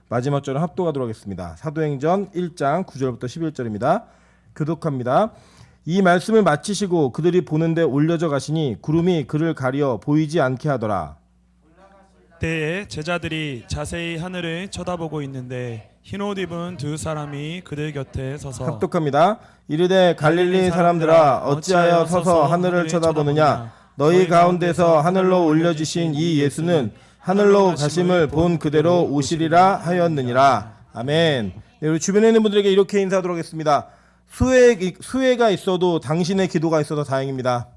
마지막 절은 합독하도록 하겠습니다. 사도행전 1장 9절부터 11절입니다. 교독합니다. 이 말씀을 마치시고 그들이 보는데 올려져 가시니 구름이 그를 가려 보이지 않게 하더라. 때에 제자들이 자세히 하늘을 쳐다보고 있는데 흰옷 입은 두 사람이 그들 곁에 서서 합독합니다. 이르되 갈릴리 사람들아 어찌하여 서서 하늘을 쳐다보느냐. 너희 가운데서 하늘로 올려지신 이 예수는 하늘로 가심을 본 그대로 오시리라 하였느니라. 아멘. 네, 우리 주변에 있는 분들에게 이렇게 인사하도록 하겠습니다. 수혜가 있어도 당신의 기도가 있어서 다행입니다.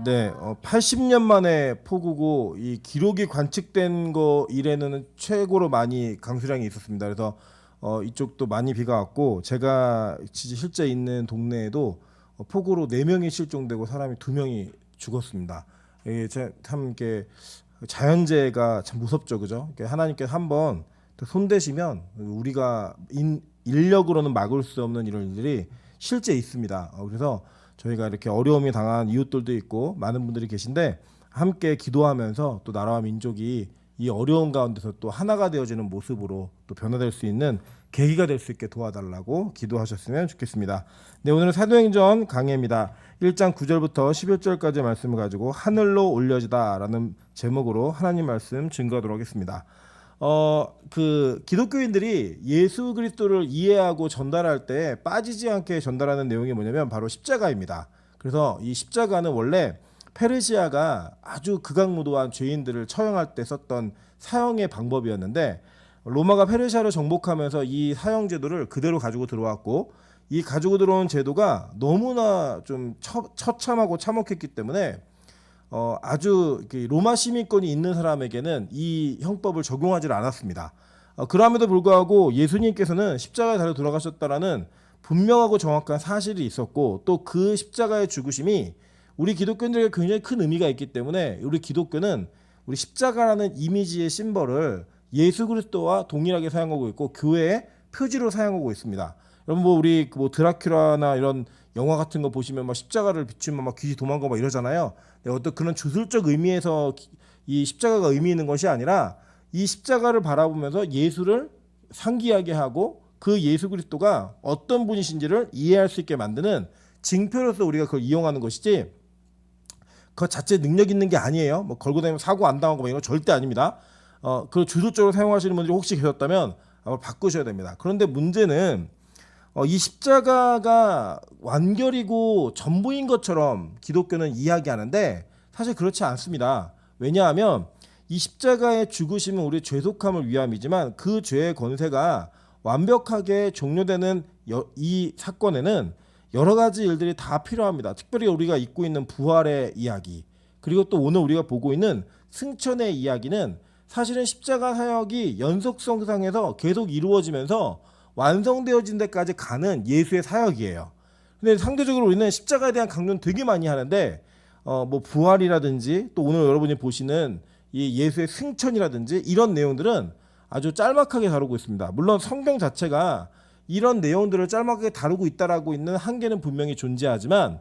네, 80년 만에 폭우고 이 기록이 관측된 거 이래는 최고로 많이 강수량이 있었습니다. 그래서 이쪽도 많이 비가 왔고 제가 실제 있는 동네에도 폭우로 4명이 실종되고 사람이 2명이 죽었습니다. 이게 참 이렇게 자연재해가 참 무섭죠, 그죠? 하나님께서 한번 손대시면 우리가 인력으로는 막을 수 없는 이런 일들이 실제 있습니다. 그래서 저희가 이렇게 어려움이 당한 이웃들도 있고 많은 분들이 계신데 함께 기도하면서 또 나라와 민족이 이 어려운 가운데서 또 하나가 되어지는 모습으로 또 변화될 수 있는 계기가 될 수 있게 도와달라고 기도하셨으면 좋겠습니다. 네, 오늘은 사도행전 강해입니다. 1장 9절부터 11절까지 말씀을 가지고 하늘로 올려지다라는 제목으로 하나님 말씀 증거하도록 하겠습니다. 기독교인들이 예수 그리스도를 이해하고 전달할 때 빠지지 않게 전달하는 내용이 뭐냐면 바로 십자가입니다. 그래서 이 십자가는 원래 페르시아가 아주 극악무도한 죄인들을 처형할 때 썼던 사형의 방법이었는데 로마가 페르시아를 정복하면서 이 사형 제도를 그대로 가지고 들어왔고 이 가지고 들어온 제도가 너무나 좀 처참하고 참혹했기 때문에 아주 로마 시민권이 있는 사람에게는 이 형법을 적용하지 않았습니다. 그럼에도 불구하고 예수님께서는 십자가에 달려 돌아가셨다라는 분명하고 정확한 사실이 있었고 또 그 십자가의 죽으심이 우리 기독교인들에게 굉장히 큰 의미가 있기 때문에 우리 기독교는 우리 십자가라는 이미지의 심벌을 예수 그리스도와 동일하게 사용하고 있고 교회의 표지로 사용하고 있습니다. 여러분 우리 드라큘라나 이런 영화 같은 거 보시면 십자가를 비추면 귀신이 도망가고 이러잖아요. 어떤 그런 주술적 의미에서 이 십자가가 의미 있는 것이 아니라 이 십자가를 바라보면서 예수를 상기하게 하고 그 예수 그리스도가 어떤 분이신지를 이해할 수 있게 만드는 징표로서 우리가 그걸 이용하는 것이지 그 자체 능력 있는 게 아니에요. 걸고 다니면 사고 안 당하고 이런 거 절대 아닙니다. 그 주술적으로 사용하시는 분들이 혹시 계셨다면 아마 바꾸셔야 됩니다. 그런데 문제는 이 십자가가 완결이고 전부인 것처럼 기독교는 이야기하는데 사실 그렇지 않습니다. 왜냐하면 이 십자가의 죽으심은 우리의 죄속함을 위함이지만 그 죄의 권세가 완벽하게 종료되는 이 사건에는 여러 가지 일들이 다 필요합니다. 특별히 우리가 잊고 있는 부활의 이야기 그리고 또 오늘 우리가 보고 있는 승천의 이야기는 사실은 십자가 사역이 연속성상에서 계속 이루어지면서 완성되어진 데까지 가는 예수의 사역이에요. 근데 상대적으로 우리는 십자가에 대한 강조는 되게 많이 하는데 부활이라든지 또 오늘 여러분이 보시는 이 예수의 승천이라든지 이런 내용들은 아주 짤막하게 다루고 있습니다. 물론 성경 자체가 이런 내용들을 짤막하게 다루고 있다라고 있는 한계는 분명히 존재하지만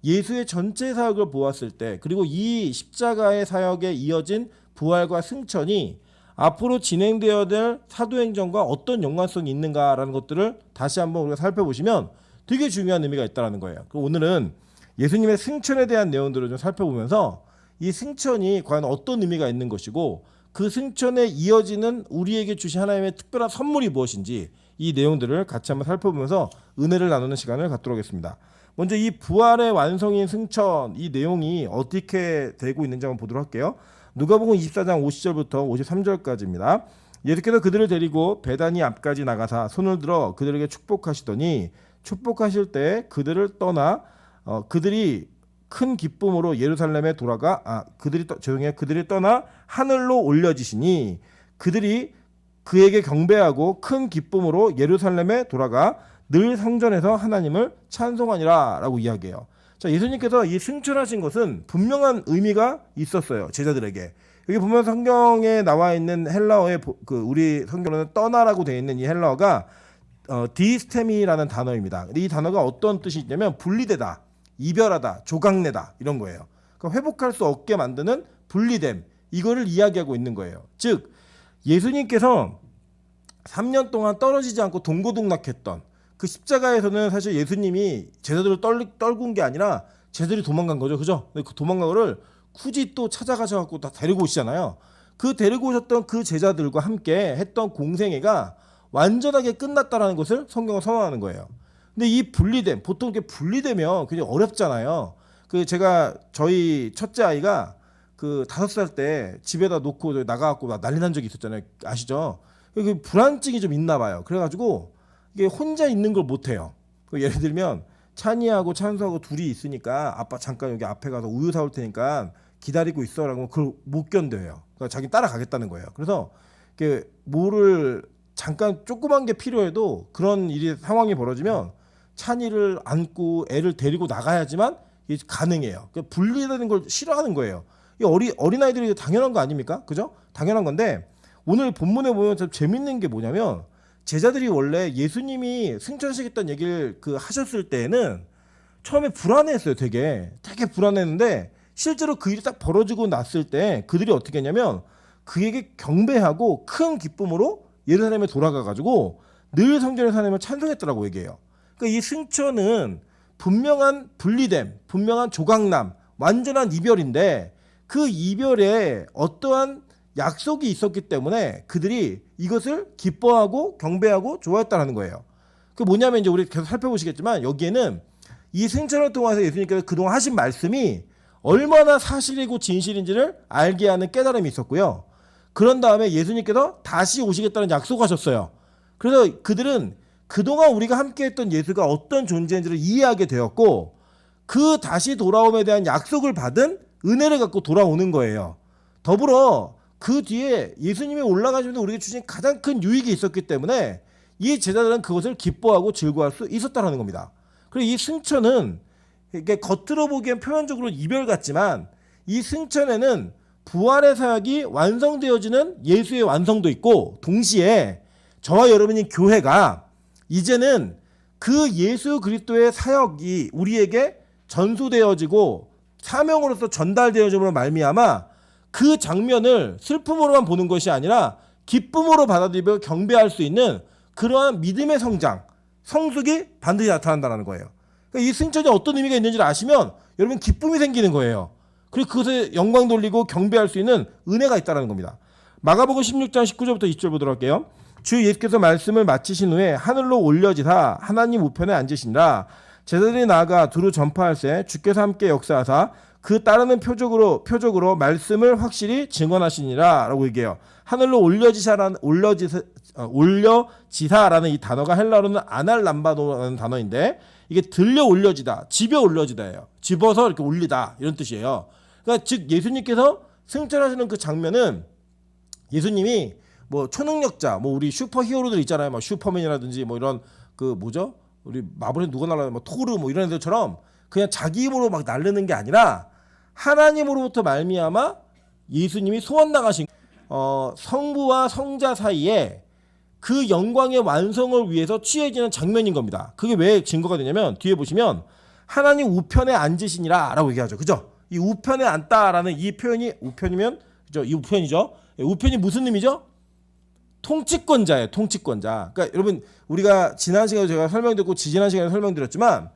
예수의 전체 사역을 보았을 때 그리고 이 십자가의 사역에 이어진 부활과 승천이 앞으로 진행되어야 될 사도행전과 어떤 연관성이 있는가라는 것들을 다시 한번 우리가 살펴보시면 되게 중요한 의미가 있다는 거예요. 그럼 오늘은 예수님의 승천에 대한 내용들을 좀 살펴보면서 이 승천이 과연 어떤 의미가 있는 것이고 그 승천에 이어지는 우리에게 주신 하나님의 특별한 선물이 무엇인지 이 내용들을 같이 한번 살펴보면서 은혜를 나누는 시간을 갖도록 하겠습니다. 먼저 이 부활의 완성인 승천 이 내용이 어떻게 되고 있는지 한번 보도록 할게요. 누가복음 24장 50절부터 53절까지입니다. 예수께서 그들을 데리고 베다니 앞까지 나가사 손을 들어 그들에게 축복하시더니 축복하실 때 그들을 떠나 그들이 큰 기쁨으로 예루살렘에 돌아가 그들이 떠나 하늘로 올려지시니 그들이 그에게 경배하고 큰 기쁨으로 예루살렘에 돌아가 늘 성전에서 하나님을 찬송하니라 라고 이야기해요. 자, 예수님께서 이 승천하신 것은 분명한 의미가 있었어요. 제자들에게. 여기 보면 성경에 나와 있는 헬라어의 우리 성경에는 떠나라고 되어 있는 이 헬라어가 디스테미라는 단어입니다. 이 단어가 어떤 뜻이 있냐면 분리되다, 이별하다, 조각내다 이런 거예요. 그러니까 회복할 수 없게 만드는 분리됨, 이거를 이야기하고 있는 거예요. 즉 예수님께서 3년 동안 떨어지지 않고 동고동락했던 그 십자가에서는 사실 예수님이 제자들을 떨군 게 아니라 제자들이 도망간 거죠. 그죠? 그 도망간 거를 굳이 또 찾아가셔갖고 다 데리고 오시잖아요. 그 데리고 오셨던 그 제자들과 함께 했던 공생애가 완전하게 끝났다라는 것을 성경은 선언하는 거예요. 근데 이 분리됨, 보통 이렇게 분리되면 굉장히 어렵잖아요. 그 제가 저희 첫째 아이가 그 5살 때 집에다 놓고 나가갖고 난리 난 적이 있었잖아요. 아시죠? 그 불안증이 좀 있나 봐요. 그래가지고 이게 혼자 있는 걸 못해요. 예를 들면 찬이하고 찬수하고 둘이 있으니까 아빠 잠깐 여기 앞에 가서 우유 사올 테니까 기다리고 있어라고 그걸 못 견뎌요. 그러니까 자기 따라가겠다는 거예요. 그래서 이게 뭐를 잠깐 조그만 게 필요해도 그런 일이 상황이 벌어지면 찬이를 안고 애를 데리고 나가야지만 이게 가능해요. 그러니까 분리되는 걸 싫어하는 거예요. 이 어린아이들이 당연한 거 아닙니까? 그죠? 당연한 건데 오늘 본문에 보면 좀 재밌는 게 뭐냐면 제자들이 원래 예수님이 승천하시겠다는 얘기를 하셨을 때는 처음에 불안했어요. 되게 불안했는데 실제로 그 일이 딱 벌어지고 났을 때 그들이 어떻게 했냐면 그에게 경배하고 큰 기쁨으로 예루살렘에 돌아가가지고 늘 성전에서 하나님을 찬송했더라고 얘기해요. 그러니까 이 승천은 분명한 분리됨, 분명한 조각남, 완전한 이별인데 그 이별에 어떠한 약속이 있었기 때문에 그들이 이것을 기뻐하고 경배하고 좋아했다는 거예요. 그 뭐냐면 이제 우리 계속 살펴보시겠지만 여기에는 이 승천을 통해서 예수님께서 그동안 하신 말씀이 얼마나 사실이고 진실인지를 알게 하는 깨달음이 있었고요. 그런 다음에 예수님께서 다시 오시겠다는 약속하셨어요. 그래서 그들은 그동안 우리가 함께했던 예수가 어떤 존재인지를 이해하게 되었고 그 다시 돌아옴에 대한 약속을 받은 은혜를 갖고 돌아오는 거예요. 더불어 그 뒤에 예수님이 올라가시면서 우리에게 주신 가장 큰 유익이 있었기 때문에 이 제자들은 그것을 기뻐하고 즐거워할 수 있었다는 겁니다. 그리고 이 승천은 이게 겉으로 보기엔 표현적으로 이별 같지만 이 승천에는 부활의 사역이 완성되어지는 예수의 완성도 있고 동시에 저와 여러분이 교회가 이제는 그 예수 그리스도의 사역이 우리에게 전수되어지고 사명으로서 전달되어짐으로 말미암아 그 장면을 슬픔으로만 보는 것이 아니라 기쁨으로 받아들이며 경배할 수 있는 그러한 믿음의 성장, 성숙이 반드시 나타난다는 거예요. 그러니까 이 승천이 어떤 의미가 있는지를 아시면 여러분 기쁨이 생기는 거예요. 그리고 그것에 영광 돌리고 경배할 수 있는 은혜가 있다는 겁니다. 마가복음 16장 19절부터 20절 보도록 할게요. 주 예수께서 말씀을 마치신 후에 하늘로 올려지사 하나님 우편에 앉으시니라. 제자들이 나아가 두루 전파할세 주께서 함께 역사하사 그 따르는 표적으로 말씀을 확실히 증언하시니라 라고 얘기해요. 하늘로 올려지사라는 이 단어가 헬라어로는 아날람바노라는 단어인데 이게 들려 올려지다, 집어 올려지다예요. 집어서 이렇게 올리다 이런 뜻이에요. 그러니까 즉 예수님께서 승천하시는 그 장면은 예수님이 뭐 초능력자, 뭐 우리 슈퍼 히어로들 있잖아요. 뭐 슈퍼맨이라든지 뭐 이런 그 뭐죠? 우리 마블에 누가 날라요? 뭐 토르 뭐 이런 애들처럼 그냥 자기 힘으로 막 날르는 게 아니라 하나님으로부터 말미암아 예수님이 소원 나가신 성부와 성자 사이에 그 영광의 완성을 위해서 취해지는 장면인 겁니다. 그게 왜 증거가 되냐면 뒤에 보시면 하나님 우편에 앉으시니라 라고 얘기하죠. 그죠? 이 우편에 앉다라는 이 표현이 우편이면 그죠? 이 우편이죠. 우편이 무슨 의미죠? 통치권자예요. 통치권자. 그러니까 여러분 우리가 지난 시간에 제가 설명드렸고 지지난 시간에 설명드렸지만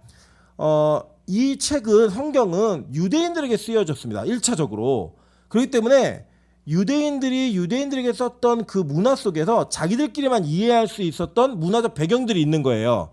이 책은 성경은 유대인들에게 쓰여졌습니다. 1차적으로. 그렇기 때문에 유대인들이 유대인들에게 썼던 그 문화 속에서 자기들끼리만 이해할 수 있었던 문화적 배경들이 있는 거예요.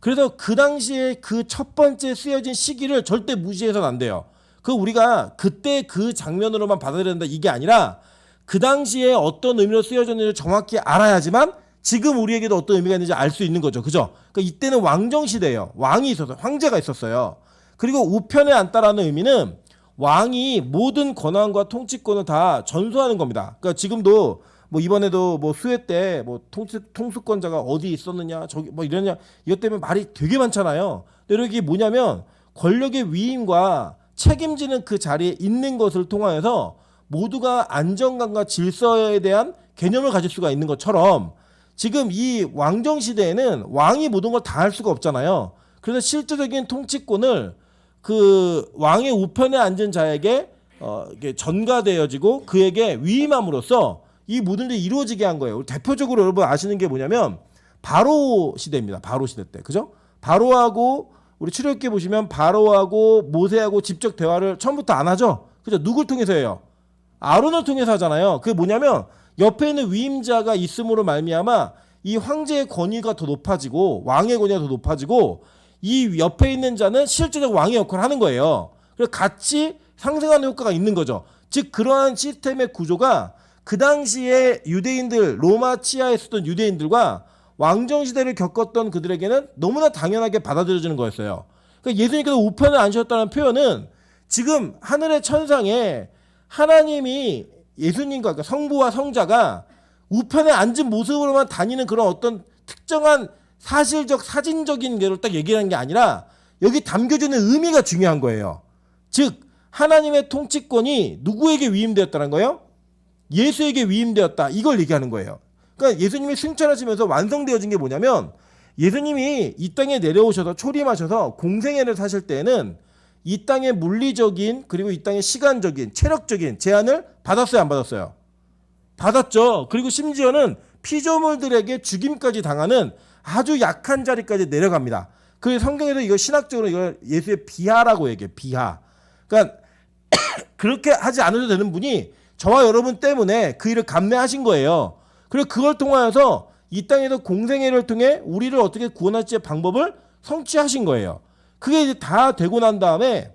그래서 그 당시에 그 첫 번째 쓰여진 시기를 절대 무시해서는 안 돼요. 그 우리가 그때 그 장면으로만 받아들여야 된다 이게 아니라 그 당시에 어떤 의미로 쓰여졌는지를 정확히 알아야지만 지금 우리에게도 어떤 의미가 있는지 알 수 있는 거죠. 그죠? 그러니까 이때는 왕정 시대예요. 왕이 있어서 황제가 있었어요. 그리고 우편에 앉다라는 의미는 왕이 모든 권한과 통치권을 다 전수하는 겁니다. 그러니까 지금도 뭐 이번에도 뭐 수해 때 뭐 통수권자가 어디 있었느냐 저기 뭐 이러냐 이것 때문에 말이 되게 많잖아요. 근데 이게 뭐냐면 권력의 위임과 책임지는 그 자리에 있는 것을 통하여서 모두가 안정감과 질서에 대한 개념을 가질 수가 있는 것처럼 지금 이 왕정 시대에는 왕이 모든 걸 다 할 수가 없잖아요. 그래서 실질적인 통치권을 그 왕의 우편에 앉은 자에게 이게 전가되어지고 그에게 위임함으로써 이 모든 일이 이루어지게 한 거예요. 대표적으로 여러분 아시는 게 뭐냐면 바로 시대입니다. 바로 시대 때. 그죠? 바로하고 우리 출애굽기 보시면 바로하고 모세하고 직접 대화를 처음부터 안 하죠. 그죠? 누굴 통해서 해요? 아론을 통해서 하잖아요. 그게 뭐냐면 옆에 있는 위임자가 있음으로 말미암아 이 황제의 권위가 더 높아지고 왕의 권위가 더 높아지고 이 옆에 있는 자는 실제적 왕의 역할을 하는 거예요. 그래서 같이 상생하는 효과가 있는 거죠. 즉 그러한 시스템의 구조가 그 당시에 유대인들 로마 치하에 있었던 유대인들과 왕정 시대를 겪었던 그들에게는 너무나 당연하게 받아들여지는 거였어요. 그러니까 예수님께서 우편에 앉으셨다는 표현은 지금 하늘의 천상에 하나님이 예수님과 그러니까 성부와 성자가 우편에 앉은 모습으로만 다니는 그런 어떤 특정한 사실적 사진적인 게를 딱 얘기하는 게 아니라 여기 담겨지는 의미가 중요한 거예요. 즉 하나님의 통치권이 누구에게 위임되었다는 거예요? 예수에게 위임되었다. 이걸 얘기하는 거예요. 그러니까 예수님이 승천하시면서 완성되어진 게 뭐냐면 예수님이 이 땅에 내려오셔서 초림하셔서 공생애를 사실 때에는 이 땅의 물리적인 그리고 이 땅의 시간적인 체력적인 제한을 받았어요, 안 받았어요? 받았죠. 그리고 심지어는 피조물들에게 죽임까지 당하는 아주 약한 자리까지 내려갑니다. 그 성경에서 이거 신학적으로 이걸 예수의 비하라고 얘기해요. 비하. 그러니까 그렇게 하지 않아도 되는 분이 저와 여러분 때문에 그 일을 감내하신 거예요. 그리고 그걸 통하여서 이 땅에서 공생애를 통해 우리를 어떻게 구원할지의 방법을 성취하신 거예요. 그게 이제 다 되고 난 다음에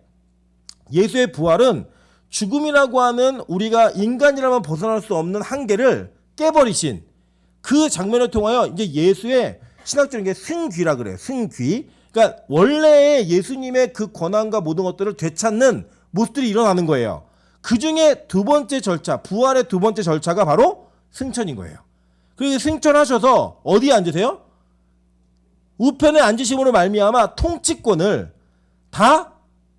예수의 부활은 죽음이라고 하는 우리가 인간이라면 벗어날 수 없는 한계를 깨버리신 그 장면을 통하여 이제 예수의 신학적인 게 승귀라 그래요. 승귀. 그러니까 원래의 예수님의 그 권한과 모든 것들을 되찾는 모습들이 일어나는 거예요. 그 중에 두 번째 절차, 부활의 두 번째 절차가 바로 승천인 거예요. 그리고 승천하셔서 어디에 앉으세요? 우편에 앉으심으로 말미암아 통치권을 다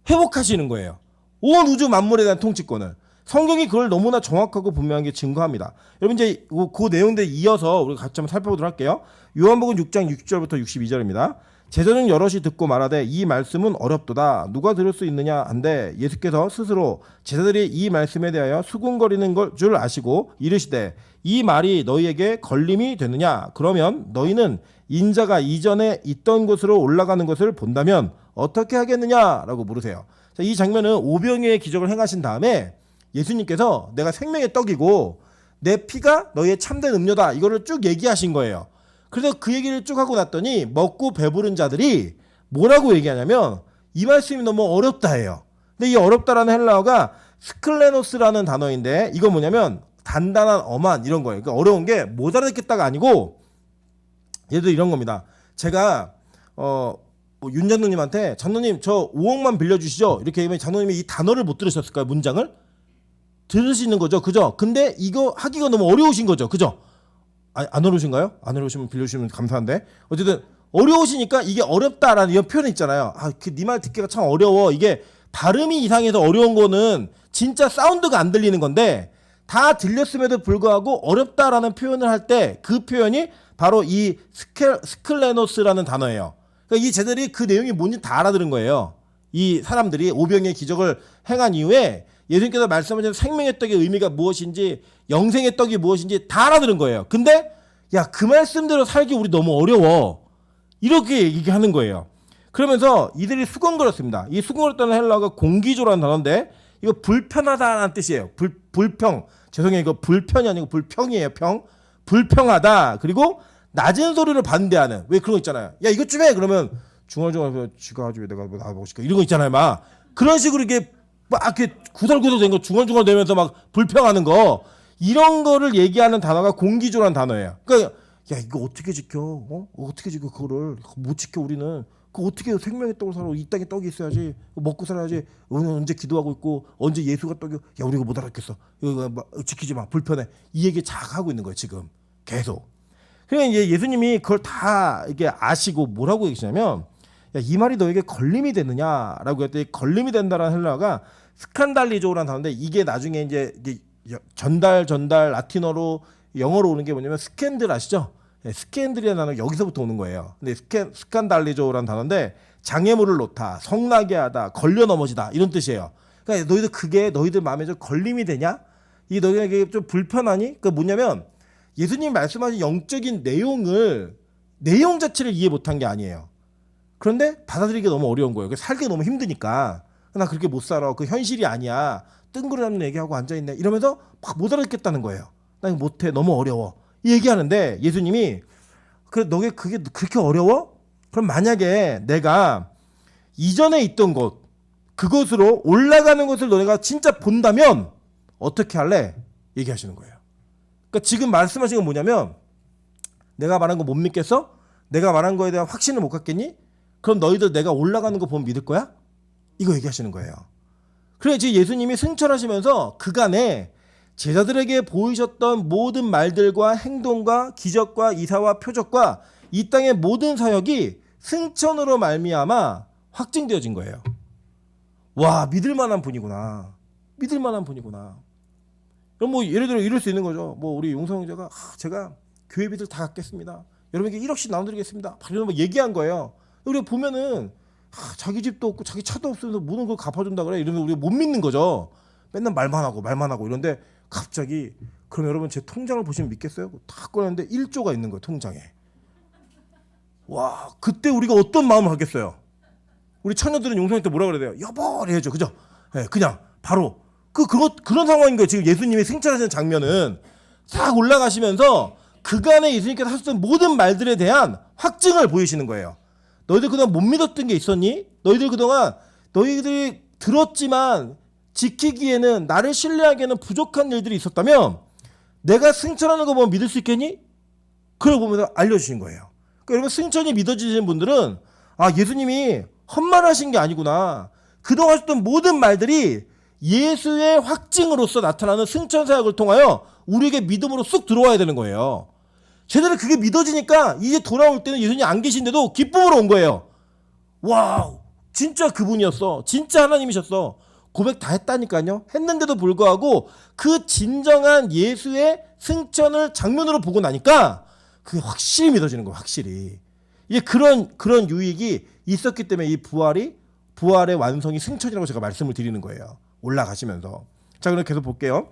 회복하시는 거예요. 온 우주 만물에 대한 통치권을. 성경이 그걸 너무나 정확하고 분명하게 증거합니다. 여러분 이제 그 내용들 이어서 우리가 같이 한번 살펴보도록 할게요. 요한복음 6장 60절부터 62절입니다. 제자는 여럿이 듣고 말하되 이 말씀은 어렵도다. 누가 들을 수 있느냐 한데 예수께서 스스로 제자들이 이 말씀에 대하여 수군거리는 걸 줄 아시고 이르시되 이 말이 너희에게 걸림이 되느냐? 그러면 너희는 인자가 이전에 있던 곳으로 올라가는 것을 본다면 어떻게 하겠느냐라고 물으세요. 자, 이 장면은 오병이의 기적을 행하신 다음에 예수님께서 내가 생명의 떡이고 내 피가 너희의 참된 음료다. 이거를 쭉 얘기하신 거예요. 그래서 그 얘기를 쭉 하고 났더니 먹고 배부른 자들이 뭐라고 얘기하냐면 이 말씀이 너무 어렵다 해요. 근데 이 어렵다라는 헬라어가 스클레노스라는 단어인데 이건 뭐냐면 단단한 엄한 이런 거예요. 그러니까 어려운 게 못 알아듣겠다가 아니고 예를 들어 이런 겁니다. 제가 윤 장로님한테 장로님 저 5억만 빌려주시죠. 이렇게 하면 장로님이 이 단어를 못 들으셨을까요? 문장을? 들으시는 거죠. 그죠? 근데 이거 하기가 너무 어려우신 거죠. 그죠? 아니, 안 어려우신가요? 안 어려우시면 빌려주시면 감사한데 어쨌든 어려우시니까 이게 어렵다라는 이런 표현이 있잖아요. 네 말 듣기가 참 어려워. 이게 발음이 이상해서 어려운 거는 진짜 사운드가 안 들리는 건데 다 들렸음에도 불구하고 어렵다라는 표현을 할 때 그 표현이 바로 이 스클레노스라는 단어예요. 그러니까 이 제자들이 그 내용이 뭔지 다 알아들은 거예요. 이 사람들이 오병의 기적을 행한 이후에 예수님께서 말씀하신 생명의 떡의 의미가 무엇인지 영생의 떡이 무엇인지 다 알아들은 거예요. 근데 야, 그 말씀대로 살기 우리 너무 어려워. 이렇게 얘기하는 거예요. 그러면서 이들이 수군거렸습니다. 이 수군거렸다는 헬라어가 공기조라는 단어인데 이거 불편하다는 뜻이에요. 불평. 죄송해요. 이거 불편이 아니고 불평이에요. 평. 불평하다. 그리고 낮은 소리를 반대하는. 왜 그런 거 있잖아요. 야, 이것 좀 해. 그러면 중얼중얼 지가 아주 왜 내가 뭐 나보고 싶까 이런 거 있잖아요. 막 그런 식으로 이렇게 막 이렇게 구설구설 된 거 중얼중얼 대면서 막 불평하는 거 이런 거를 얘기하는 단어가 공기조라는 단어예요. 그러니까 야, 이거 어떻게 지켜? 어떻게 지켜 그거를 못 지켜 우리는. 그 어떻게 생명의 떡을 살아? 이 땅에 떡이 있어야지. 먹고 살아야지. 언제 기도하고 있고 언제 예수가 떡이. 야, 우리가 못 알았겠어. 이거 지키지 마. 불편해. 이 얘기 자하고 있는 거예요 지금 계속. 그러니까 이제 예수님이 그걸 다 이게 아시고 뭐라고 얘기하시냐면 야, 이 말이 너에게 걸림이 되느냐라고 했더니 걸림이 된다라는 헬라어가 스칸달리조라는 단어인데 이게 나중에 이제 전달 라틴어로 영어로 오는 게 뭐냐면 스캔들 아시죠? 스캔들이라는 단어가 여기서부터 오는 거예요. 근데 스칸달리조라는 단어인데 장애물을 놓다, 성나게 하다, 걸려 넘어지다 이런 뜻이에요. 그러니까 너희들 그게 너희들 마음에 좀 걸림이 되냐? 이 너희에게 좀 불편하니? 그 뭐냐면 예수님 말씀하신 영적인 내용 자체를 이해 못한 게 아니에요. 그런데 받아들이기 너무 어려운 거예요. 살기 너무 힘드니까. 나 그렇게 못 살아. 그 현실이 아니야. 뜬구름 얘기하고 앉아있네. 이러면서 막 못 알아듣겠다는 거예요. 나 이거 못해. 너무 어려워. 이 얘기하는데 예수님이 그래 너게 그게 그렇게 어려워? 그럼 만약에 내가 이전에 있던 곳 그곳으로 올라가는 것을 너네가 진짜 본다면 어떻게 할래? 얘기하시는 거예요. 그러니까 지금 말씀하신 건 뭐냐면 내가 말한 거 못 믿겠어? 내가 말한 거에 대한 확신을 못 갖겠니? 그럼 너희들 내가 올라가는 거 보면 믿을 거야? 이거 얘기하시는 거예요. 그래 지금 예수님이 승천하시면서 그간에 제자들에게 보이셨던 모든 말들과 행동과 기적과 이사와 표적과 이 땅의 모든 사역이 승천으로 말미암아 확증되어진 거예요. 와 믿을 만한 분이구나. 믿을 만한 분이구나. 그럼 뭐 예를 들어 이럴 수 있는 거죠. 뭐 우리 용성 형제가 제가 교회비들 다 갚겠습니다. 여러분에게 1억씩 나눠드리겠습니다. 이런 거 얘기한 거예요. 우리가 보면은 자기 집도 없고 자기 차도 없으면서 모든 걸 갚아준다 그래. 이러면 우리가 못 믿는 거죠. 맨날 말만 하고 이런데 갑자기 그럼 여러분 제 통장을 보시면 믿겠어요? 다 꺼냈는데 1조가 있는 거예요. 통장에. 와 그때 우리가 어떤 마음을 하겠어요? 우리 처녀들은 용성한테 뭐라 그래야 돼요? 여보 이래야죠. 그죠? 네, 그냥 바로 그런 상황인 거예요. 지금 예수님이 승천하시는 장면은 싹 올라가시면서 그간에 예수님께서 하셨던 모든 말들에 대한 확증을 보이시는 거예요. 너희들 그동안 못 믿었던 게 있었니? 너희들 그동안 너희들이 들었지만 지키기에는 나를 신뢰하기에는 부족한 일들이 있었다면 내가 승천하는 거 보면 믿을 수 있겠니? 그걸 보면서 알려주신 거예요. 그러니까 여러분 승천이 믿어지시는 분들은 예수님이 헛말하신 게 아니구나. 그동안 하셨던 모든 말들이 예수의 확증으로서 나타나는 승천 사역을 통하여 우리에게 믿음으로 쑥 들어와야 되는 거예요. 제대로 그게 믿어지니까 이제 돌아올 때는 예수님이 안 계신데도 기쁨으로 온 거예요. 와우 진짜 그분이었어. 진짜 하나님이셨어. 고백 다 했다니까요. 했는데도 불구하고 그 진정한 예수의 승천을 장면으로 보고 나니까 그게 확실히 믿어지는 거예요. 확실히. 이게 그런 유익이 있었기 때문에 이 부활의 완성이 승천이라고 제가 말씀을 드리는 거예요. 올라가시면서. 자 그럼 계속 볼게요.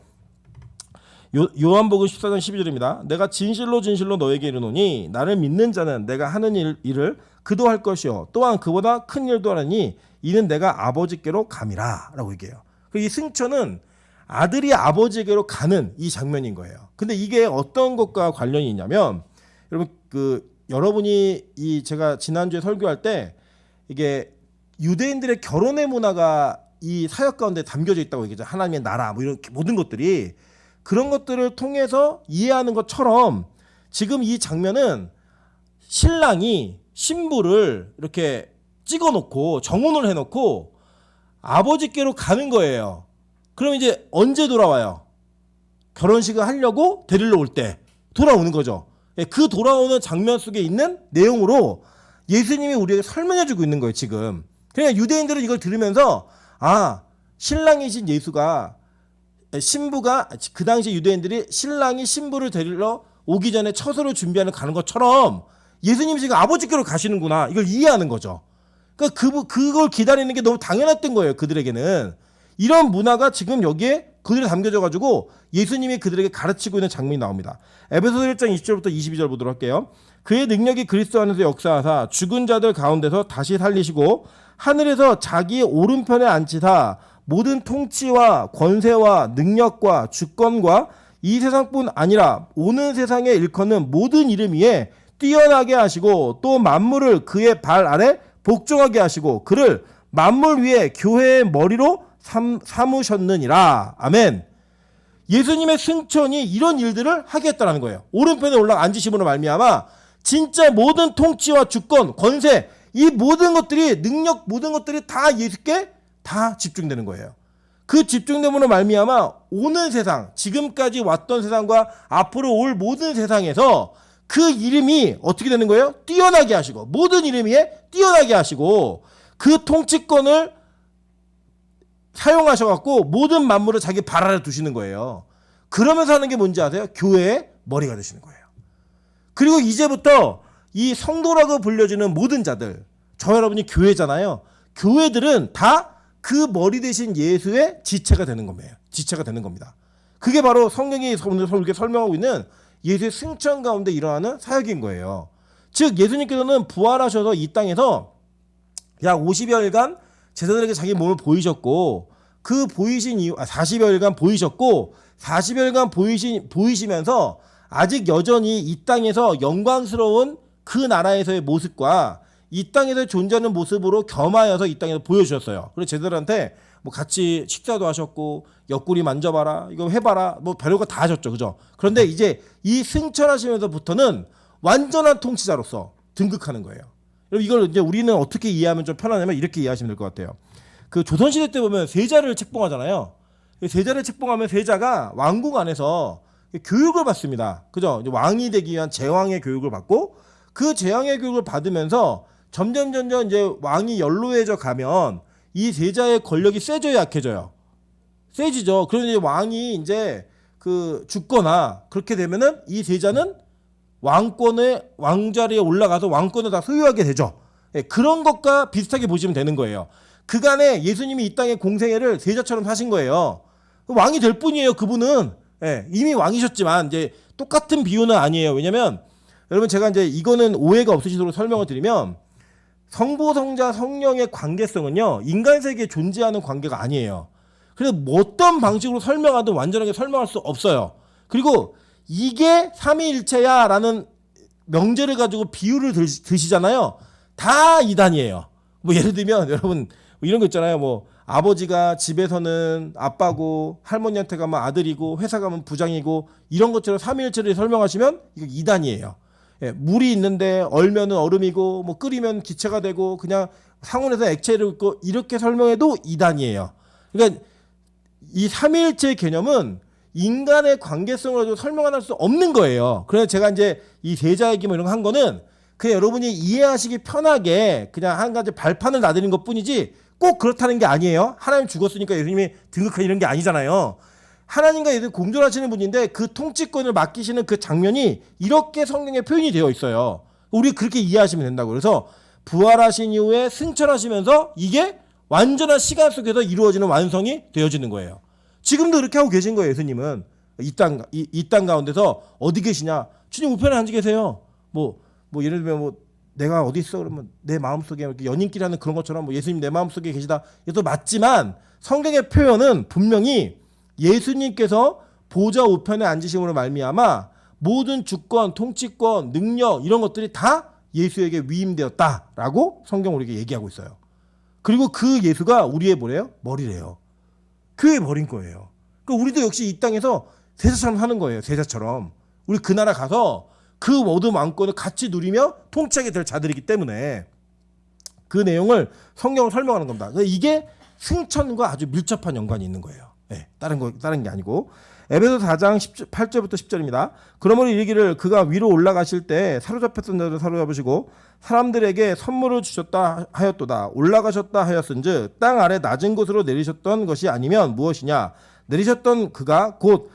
요한복음 14장 12절입니다. 내가 진실로 너에게 이르노니 나를 믿는 자는 내가 하는 일을 그도 할 것이요 또한 그보다 큰 일도 하느니 이는 내가 아버지께로 감이라 라고 얘기해요. 이 승천은 아들이 아버지에게로 가는 이 장면인 거예요. 근데 이게 어떤 것과 관련이 있냐면 여러분 여러분이 제가 지난주에 설교할 때 이게 유대인들의 결혼의 문화가 이 사역 가운데 담겨져 있다고 얘기하죠. 하나님의 나라 뭐 이런 모든 것들이 그런 것들을 통해서 이해하는 것처럼 지금 이 장면은 신랑이 신부를 이렇게 찍어놓고 정혼을 해놓고 아버지께로 가는 거예요. 그럼 이제 언제 돌아와요? 결혼식을 하려고 데리러 올 때 돌아오는 거죠. 그 돌아오는 장면 속에 있는 내용으로 예수님이 우리에게 설명해주고 있는 거예요. 지금. 그러니까 유대인들은 이걸 들으면서 신랑이신 예수가 신부가 그 당시 유대인들이 신랑이 신부를 데리러 오기 전에 처소를 준비하는 가는 것처럼 예수님이 지금 아버지께로 가시는구나 이걸 이해하는 거죠. 그러니까 그걸 기다리는 게 너무 당연했던 거예요. 그들에게는 이런 문화가 지금 여기에 그들에 담겨져 가지고 예수님이 그들에게 가르치고 있는 장면이 나옵니다. 에베소서 1장 20절부터 22절 보도록 할게요. 그의 능력이 그리스도 안에서 역사하사 죽은 자들 가운데서 다시 살리시고 하늘에서 자기의 오른편에 앉히사 모든 통치와 권세와 능력과 주권과 이 세상뿐 아니라 오는 세상에 일컫는 모든 이름 위에 뛰어나게 하시고 또 만물을 그의 발 아래 복종하게 하시고 그를 만물 위에 교회의 머리로 삼으셨느니라. 아멘. 예수님의 승천이 이런 일들을 하겠다라는 거예요. 오른편에 올라 앉으심으로 말미암아 진짜 모든 통치와 주권, 권세 이 모든 것들이 능력 모든 것들이 다 예수께 다 집중되는 거예요. 그 집중됨으로 말미암아 오는 세상 지금까지 왔던 세상과 앞으로 올 모든 세상에서 그 이름이 어떻게 되는 거예요? 뛰어나게 하시고 모든 이름 위에 뛰어나게 하시고 그 통치권을 사용하셔갖고 모든 만물을 자기 발 아래 두시는 거예요. 그러면서 하는 게 뭔지 아세요? 교회의 머리가 되시는 거예요. 그리고 이제부터 이 성도라고 불려지는 모든 자들 저 여러분이 교회잖아요. 교회들은 다 그 머리 대신 예수의 지체가 되는 겁니다. 지체가 되는 겁니다. 그게 바로 성경이 오늘 이렇게 설명하고 있는 예수의 승천 가운데 일어나는 사역인 거예요. 즉 예수님께서는 부활하셔서 이 땅에서 약 50여일간 제자들에게 자기 몸을 보이셨고 그 보이신 이후 40여일간 보이셨고 40여일간 보이시면서 아직 여전히 이 땅에서 영광스러운 그 나라에서의 모습과 이 땅에서 존재하는 모습으로 겸하여서 이 땅에서 보여주셨어요. 그래서 제자들한테 뭐 같이 식사도 하셨고 옆구리 만져봐라 이거 해봐라 뭐 별거 다 하셨죠. 그죠? 그런데 이제 이 승천하시면서부터는 완전한 통치자로서 등극하는 거예요. 이걸 이제 우리는 어떻게 이해하면 좀 편하냐면 이렇게 이해하시면 될 것 같아요. 그 조선시대 때 보면 세자를 책봉하잖아요. 세자를 책봉하면 세자가 왕궁 안에서 교육을 받습니다. 그죠? 이제 왕이 되기 위한 제왕의 교육을 받고 그 제왕의 교육을 받으면서 점점 이제 왕이 연로해져 가면 이 세자의 권력이 세져야 약해져요. 세지죠. 그러면 이제 왕이 이제 그 죽거나 그렇게 되면은 이 세자는 왕자리에 올라가서 왕권을 다 소유하게 되죠. 예, 그런 것과 비슷하게 보시면 되는 거예요. 그간에 예수님이 이 땅의 공생애를 세자처럼 사신 거예요. 왕이 될 뿐이에요. 그분은 예, 이미 왕이셨지만 이제 똑같은 비유는 아니에요. 왜냐면 여러분 제가 이제 이거는 오해가 없으시도록 설명을 드리면 성부, 성자, 성령의 관계성은요 인간 세계에 존재하는 관계가 아니에요. 그래서 뭐 어떤 방식으로 설명하든 완전하게 설명할 수 없어요. 그리고 이게 삼위일체야 라는 명제를 가지고 비유를 드시잖아요. 다 이단이에요. 뭐 예를 들면 여러분 뭐 이런 거 있잖아요. 뭐 아버지가 집에서는 아빠고 할머니한테 가면 아들이고 회사 가면 부장이고 이런 것처럼 삼위일체를 설명하시면 이거 이단이에요. 예, 물이 있는데 얼면은 얼음이고 뭐 끓이면 기체가 되고 그냥 상온에서 액체를 있고 이렇게 설명해도 이단이에요. 그러니까 이 삼위일체 개념은 인간의 관계성을 가지고 설명 안 할 수 없는 거예요. 그래서 제가 이제 이 세자에게 뭐 이런 거 한 거는 그냥 여러분이 이해하시기 편하게 그냥 한 가지 발판을 놔드리는 것 뿐이지 꼭 그렇다는 게 아니에요. 하나님 죽었으니까 예수님이 등극한 이런 게 아니잖아요. 하나님과 예수님 공존하시는 분인데 그 통치권을 맡기시는 그 장면이 이렇게 성경에 표현이 되어 있어요. 우리 그렇게 이해하시면 된다고. 그래서 부활하신 이후에 승천하시면서 이게 완전한 시간 속에서 이루어지는 완성이 되어지는 거예요. 지금도 그렇게 하고 계신 거예요. 예수님은 이 땅 가운데서 어디 계시냐? 주님 우편에 앉아 계세요. 뭐 예를 들면 뭐 내가 어디 있어 그러면 내 마음속에 이렇게 연인끼리 하는 그런 것처럼 뭐 예수님 내 마음속에 계시다. 이것도 맞지만 성경의 표현은 분명히 예수님께서 보좌 우편에 앉으심으로 말미암아 모든 주권, 통치권, 능력 이런 것들이 다 예수에게 위임되었다라고 성경 우리에게 얘기하고 있어요. 그리고 그 예수가 우리의 뭐래요? 머리래요. 그의 머린 거예요. 그러니까 우리도 역시 이 땅에서 세자처럼 하는 거예요. 세자처럼. 우리 그 나라 가서 그 모든 왕권을 같이 누리며 통치하게 될 자들이기 때문에 그 내용을 성경을 설명하는 겁니다. 이게 승천과 아주 밀접한 연관이 있는 거예요. 네, 다른 게 아니고. 에베소 4장 8절부터 10절입니다. 그러므로 이르기를 그가 위로 올라가실 때 사로잡혔던 자를 사로잡으시고 사람들에게 선물을 주셨다 하였도다. 올라가셨다 하였은즉 땅 아래 낮은 곳으로 내리셨던 것이 아니면 무엇이냐. 내리셨던 그가 곧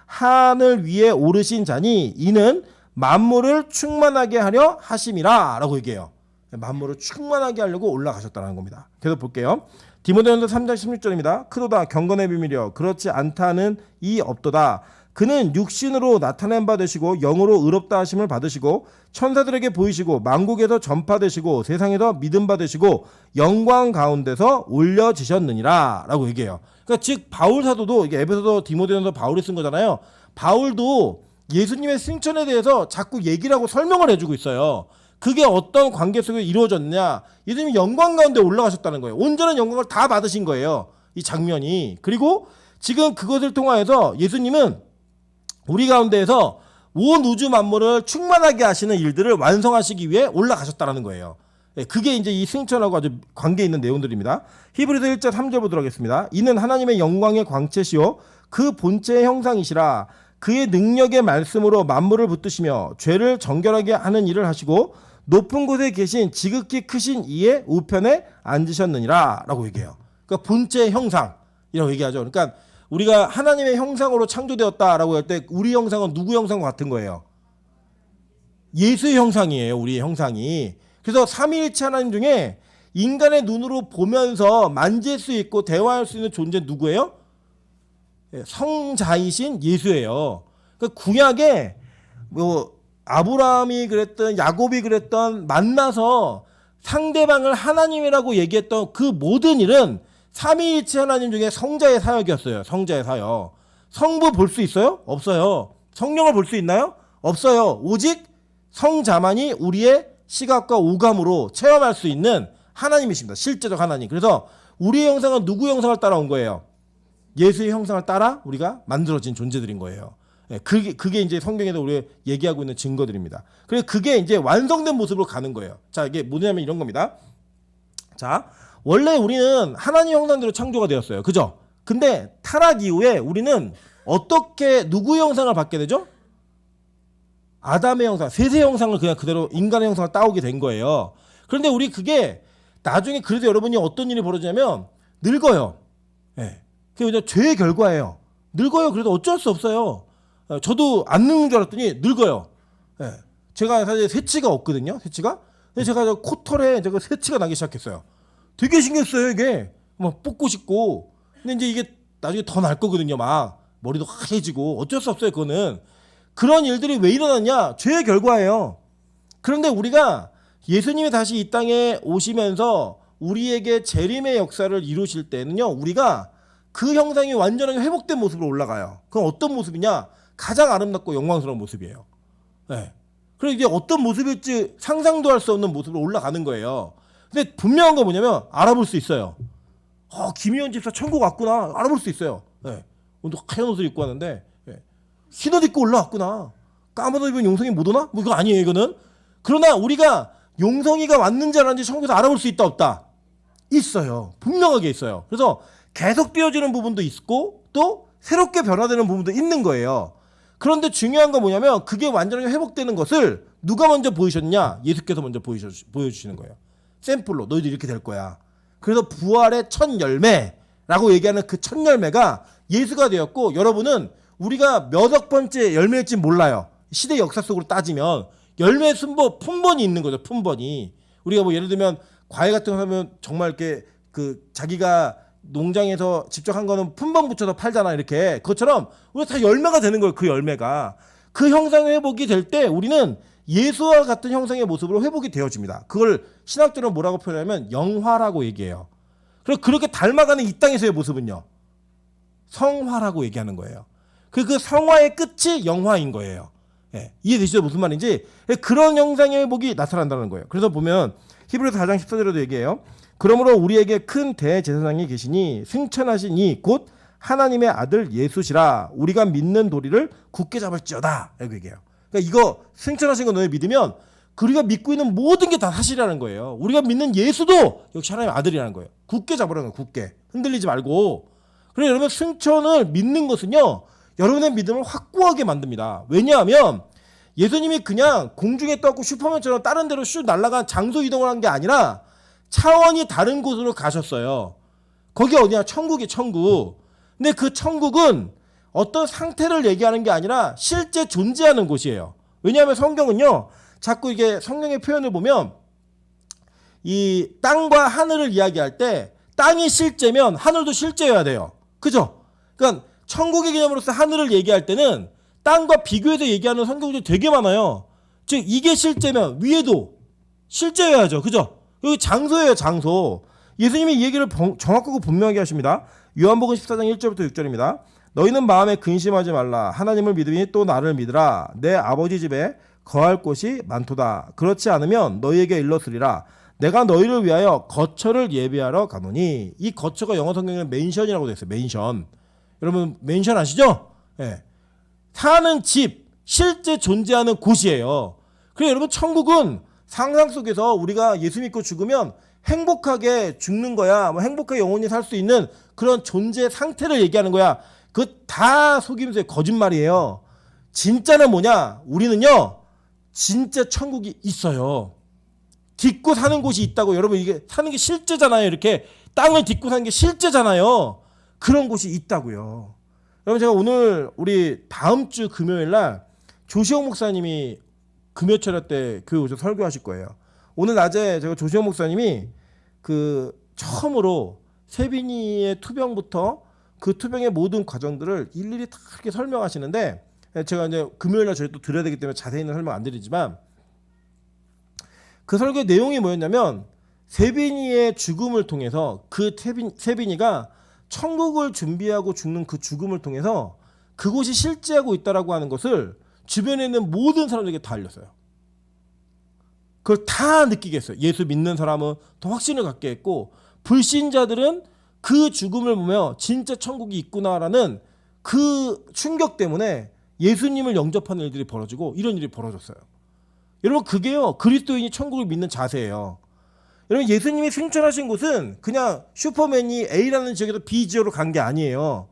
하늘 위에 오르신 자니 이는 만물을 충만하게 하려 하심이라 라고 얘기해요. 만물을 충만하게 하려고 올라가셨다는 겁니다. 계속 볼게요. 디모데전서 3장 16절입니다. 크도다 경건의 비밀이여 그렇지 않다는 이 없도다. 그는 육신으로 나타낸 바 되시고 영으로 의롭다 하심을 받으시고 천사들에게 보이시고 만국에서 전파되시고 세상에서 믿음 받으시고 영광 가운데서 올려지셨느니라 라고 얘기해요. 그러니까 즉 바울 사도도 이게 에베소서 디모데전서 바울이 쓴 거잖아요. 바울도 예수님의 승천에 대해서 자꾸 얘기를 하고 설명을 해주고 있어요. 그게 어떤 관계 속에 이루어졌냐. 예수님이 영광 가운데 올라가셨다는 거예요. 온전한 영광을 다 받으신 거예요. 이 장면이. 그리고 지금 그것을 통하여서 예수님은 우리 가운데에서 온 우주 만물을 충만하게 하시는 일들을 완성하시기 위해 올라가셨다는 거예요. 그게 이제 이 승천하고 아주 관계 있는 내용들입니다. 히브리서 1장 3절 보도록 하겠습니다. 이는 하나님의 영광의 광채시요 그 본체의 형상이시라. 그의 능력의 말씀으로 만물을 붙드시며 죄를 정결하게 하는 일을 하시고 높은 곳에 계신 지극히 크신 이의 우편에 앉으셨느니라 라고 얘기해요. 그러니까 본체의 형상이라고 얘기하죠. 그러니까 우리가 하나님의 형상으로 창조되었다라고 할 때 우리 형상은 누구 형상과 같은 거예요? 예수의 형상이에요. 우리의 형상이. 그래서 삼위일체 하나님 중에 인간의 눈으로 보면서 만질 수 있고 대화할 수 있는 존재 누구예요? 성자이신 예수예요. 그러니까 구약에 뭐 아브라함이 그랬던 야곱이 그랬던 만나서 상대방을 하나님이라고 얘기했던 그 모든 일은 삼위일체 하나님 중에 성자의 사역이었어요. 성자의 사역. 성부 볼 수 있어요? 없어요. 성령을 볼 수 있나요? 없어요. 오직 성자만이 우리의 시각과 오감으로 체험할 수 있는 하나님이십니다. 실제적 하나님. 그래서 우리의 형상은 누구 형상을 따라온 거예요? 예수의 형상을 따라 우리가 만들어진 존재들인 거예요. 그게 이제 성경에서 우리가 얘기하고 있는 증거들입니다. 그래서 그게 이제 완성된 모습으로 가는 거예요. 자, 이게 뭐냐면 이런 겁니다. 자, 원래 우리는 하나님 형상대로 창조가 되었어요. 그죠? 근데 타락 이후에 우리는 어떻게 누구의 형상을 받게 되죠? 아담의 형상, 셋의 형상을 그냥 그대로 인간의 형상을 따오게 된 거예요. 그런데 우리 그게 나중에 그래도 여러분이 어떤 일이 벌어지냐면 늙어요. 예. 그게 죄의 결과예요. 늙어요. 그래도 어쩔 수 없어요. 저도 안 늙는 줄 알았더니 늙어요. 예. 제가 사실 새치가 없거든요. 새치가. 근데 제가 저 코털에 제가 새치가 나기 시작했어요. 되게 신기했어요. 이게 막 뽑고 싶고. 근데 이제 이게 나중에 더 날 거거든요. 막 머리도 하얘지고 어쩔 수 없어요. 그거는. 그런 일들이 왜 일어났냐? 죄의 결과예요. 그런데 우리가 예수님이 다시 이 땅에 오시면서 우리에게 재림의 역사를 이루실 때는요, 우리가 그 형상이 완전하게 회복된 모습으로 올라가요. 그럼 어떤 모습이냐? 가장 아름답고 영광스러운 모습이에요. 네. 그리고 이게 어떤 모습일지 상상도 할 수 없는 모습으로 올라가는 거예요. 근데 분명한 건 뭐냐면 알아볼 수 있어요. 김희연 집사 천국 왔구나. 알아볼 수 있어요. 네. 오늘 하얀 옷을 입고 왔는데 흰 옷 입고 올라왔구나. 까만 옷 입은 용성이 못 오나? 뭐 이거 아니에요, 이거는. 그러나 우리가 용성이가 왔는지 안 왔는지 천국에서 알아볼 수 있다, 없다? 있어요. 분명하게 있어요. 그래서 계속 띄어지는 부분도 있고 또 새롭게 변화되는 부분도 있는 거예요. 그런데 중요한 건 뭐냐면 그게 완전하게 회복되는 것을 누가 먼저 보이셨냐? 예수께서 먼저 보여주시는 거예요. 샘플로 너희도 이렇게 될 거야. 그래서 부활의 첫 열매라고 얘기하는 그 첫 열매가 예수가 되었고, 여러분은 우리가 몇억 번째 열매일지 몰라요. 시대 역사 속으로 따지면 열매 품번이 있는 거죠. 품번이. 우리가 뭐 예를 들면 과일 같은 거 하면 정말 이렇게 그 자기가 농장에서 직접 한 거는 품번 붙여서 팔잖아. 이렇게. 그것처럼 우리가 다 열매가 되는 거예요. 그 열매가. 그 형상 회복이 될 때 우리는 예수와 같은 형상의 모습으로 회복이 되어집니다. 그걸 신학적으로 뭐라고 표현하면 영화라고 얘기해요. 그리고 그렇게 닮아가는 이 땅에서의 모습은요, 성화라고 얘기하는 거예요. 그 성화의 끝이 영화인 거예요. 예, 이해되시죠? 무슨 말인지. 그런 형상의 회복이 나타난다는 거예요. 그래서 보면 히브리서 4장 14절에도 얘기해요. 그러므로 우리에게 큰 대제사장이 계시니 승천하신 이 곧 하나님의 아들 예수시라. 우리가 믿는 도리를 굳게 잡을지어다. 라고 얘기해요. 그러니까 이거 승천하신 거 너희 믿으면 우리가 믿고 있는 모든 게 다 사실이라는 거예요. 우리가 믿는 예수도 역시 하나님의 아들이라는 거예요. 굳게 잡으라는 거예요. 굳게. 흔들리지 말고. 그래서 여러분 승천을 믿는 것은요, 여러분의 믿음을 확고하게 만듭니다. 왜냐하면 예수님이 그냥 공중에 떠갖고 슈퍼맨처럼 다른 데로 슉 날아간 장소 이동을 한 게 아니라 차원이 다른 곳으로 가셨어요. 거기 어디야? 천국이 천국. 근데 그 천국은 어떤 상태를 얘기하는 게 아니라 실제 존재하는 곳이에요. 왜냐하면 성경은요, 자꾸 이게 성경의 표현을 보면 이 땅과 하늘을 이야기할 때 땅이 실제면 하늘도 실제여야 돼요. 그죠? 그러니까 천국의 개념으로서 하늘을 얘기할 때는 땅과 비교해서 얘기하는 성경들이 되게 많아요. 즉 이게 실제면 위에도 실제여야죠. 그죠? 여기 장소예요. 장소. 예수님이 이 얘기를 정확하고 분명하게 하십니다. 요한복음 14장 1절부터 6절입니다. 너희는 마음에 근심하지 말라. 하나님을 믿으니 또 나를 믿으라. 내 아버지 집에 거할 곳이 많도다. 그렇지 않으면 너희에게 일렀으리라. 내가 너희를 위하여 거처를 예비하러 가노니. 이 거처가 영어 성경에는 맨션이라고 되어 있어요. 맨션. 여러분 맨션 아시죠? 예. 사는 집, 실제 존재하는 곳이에요. 그래서 여러분 천국은 상상 속에서 우리가 예수 믿고 죽으면 행복하게 죽는 거야. 뭐 행복하게 영원히 살 수 있는 그런 존재 상태를 얘기하는 거야. 그거 다 속임수의 거짓말이에요. 진짜는 뭐냐? 우리는요, 진짜 천국이 있어요. 딛고 사는 곳이 있다고. 여러분 이게 사는 게 실제잖아요. 이렇게 땅을 딛고 사는 게 실제잖아요. 그런 곳이 있다고요. 여러분 제가 오늘 우리 다음 주 금요일 날 조시영 목사님이 금요철야 때 교회 오셔서 설교하실 거예요. 오늘 낮에 제가 조시영 목사님이 그 처음으로 세빈이의 투병부터 그 투병의 모든 과정들을 일일이 다 이렇게 설명하시는데, 제가 이제 금요일 날 저희 또 드려야 되기 때문에 자세히는 설명 안 드리지만, 그 설교의 내용이 뭐였냐면 세빈이의 죽음을 통해서 그 세빈이가 천국을 준비하고 죽는 그 죽음을 통해서 그곳이 실제하고 있다라고 하는 것을 주변에 있는 모든 사람들에게 다 알렸어요. 그걸 다 느끼게 했어요. 예수 믿는 사람은 더 확신을 갖게 했고, 불신자들은 그 죽음을 보며 진짜 천국이 있구나라는 그 충격 때문에 예수님을 영접하는 일들이 벌어지고 이런 일이 벌어졌어요. 여러분, 그게요 그리스도인이 천국을 믿는 자세예요. 여러분, 예수님이 승천하신 곳은 그냥 슈퍼맨이 A라는 지역에서 B 지역으로 간 게 아니에요.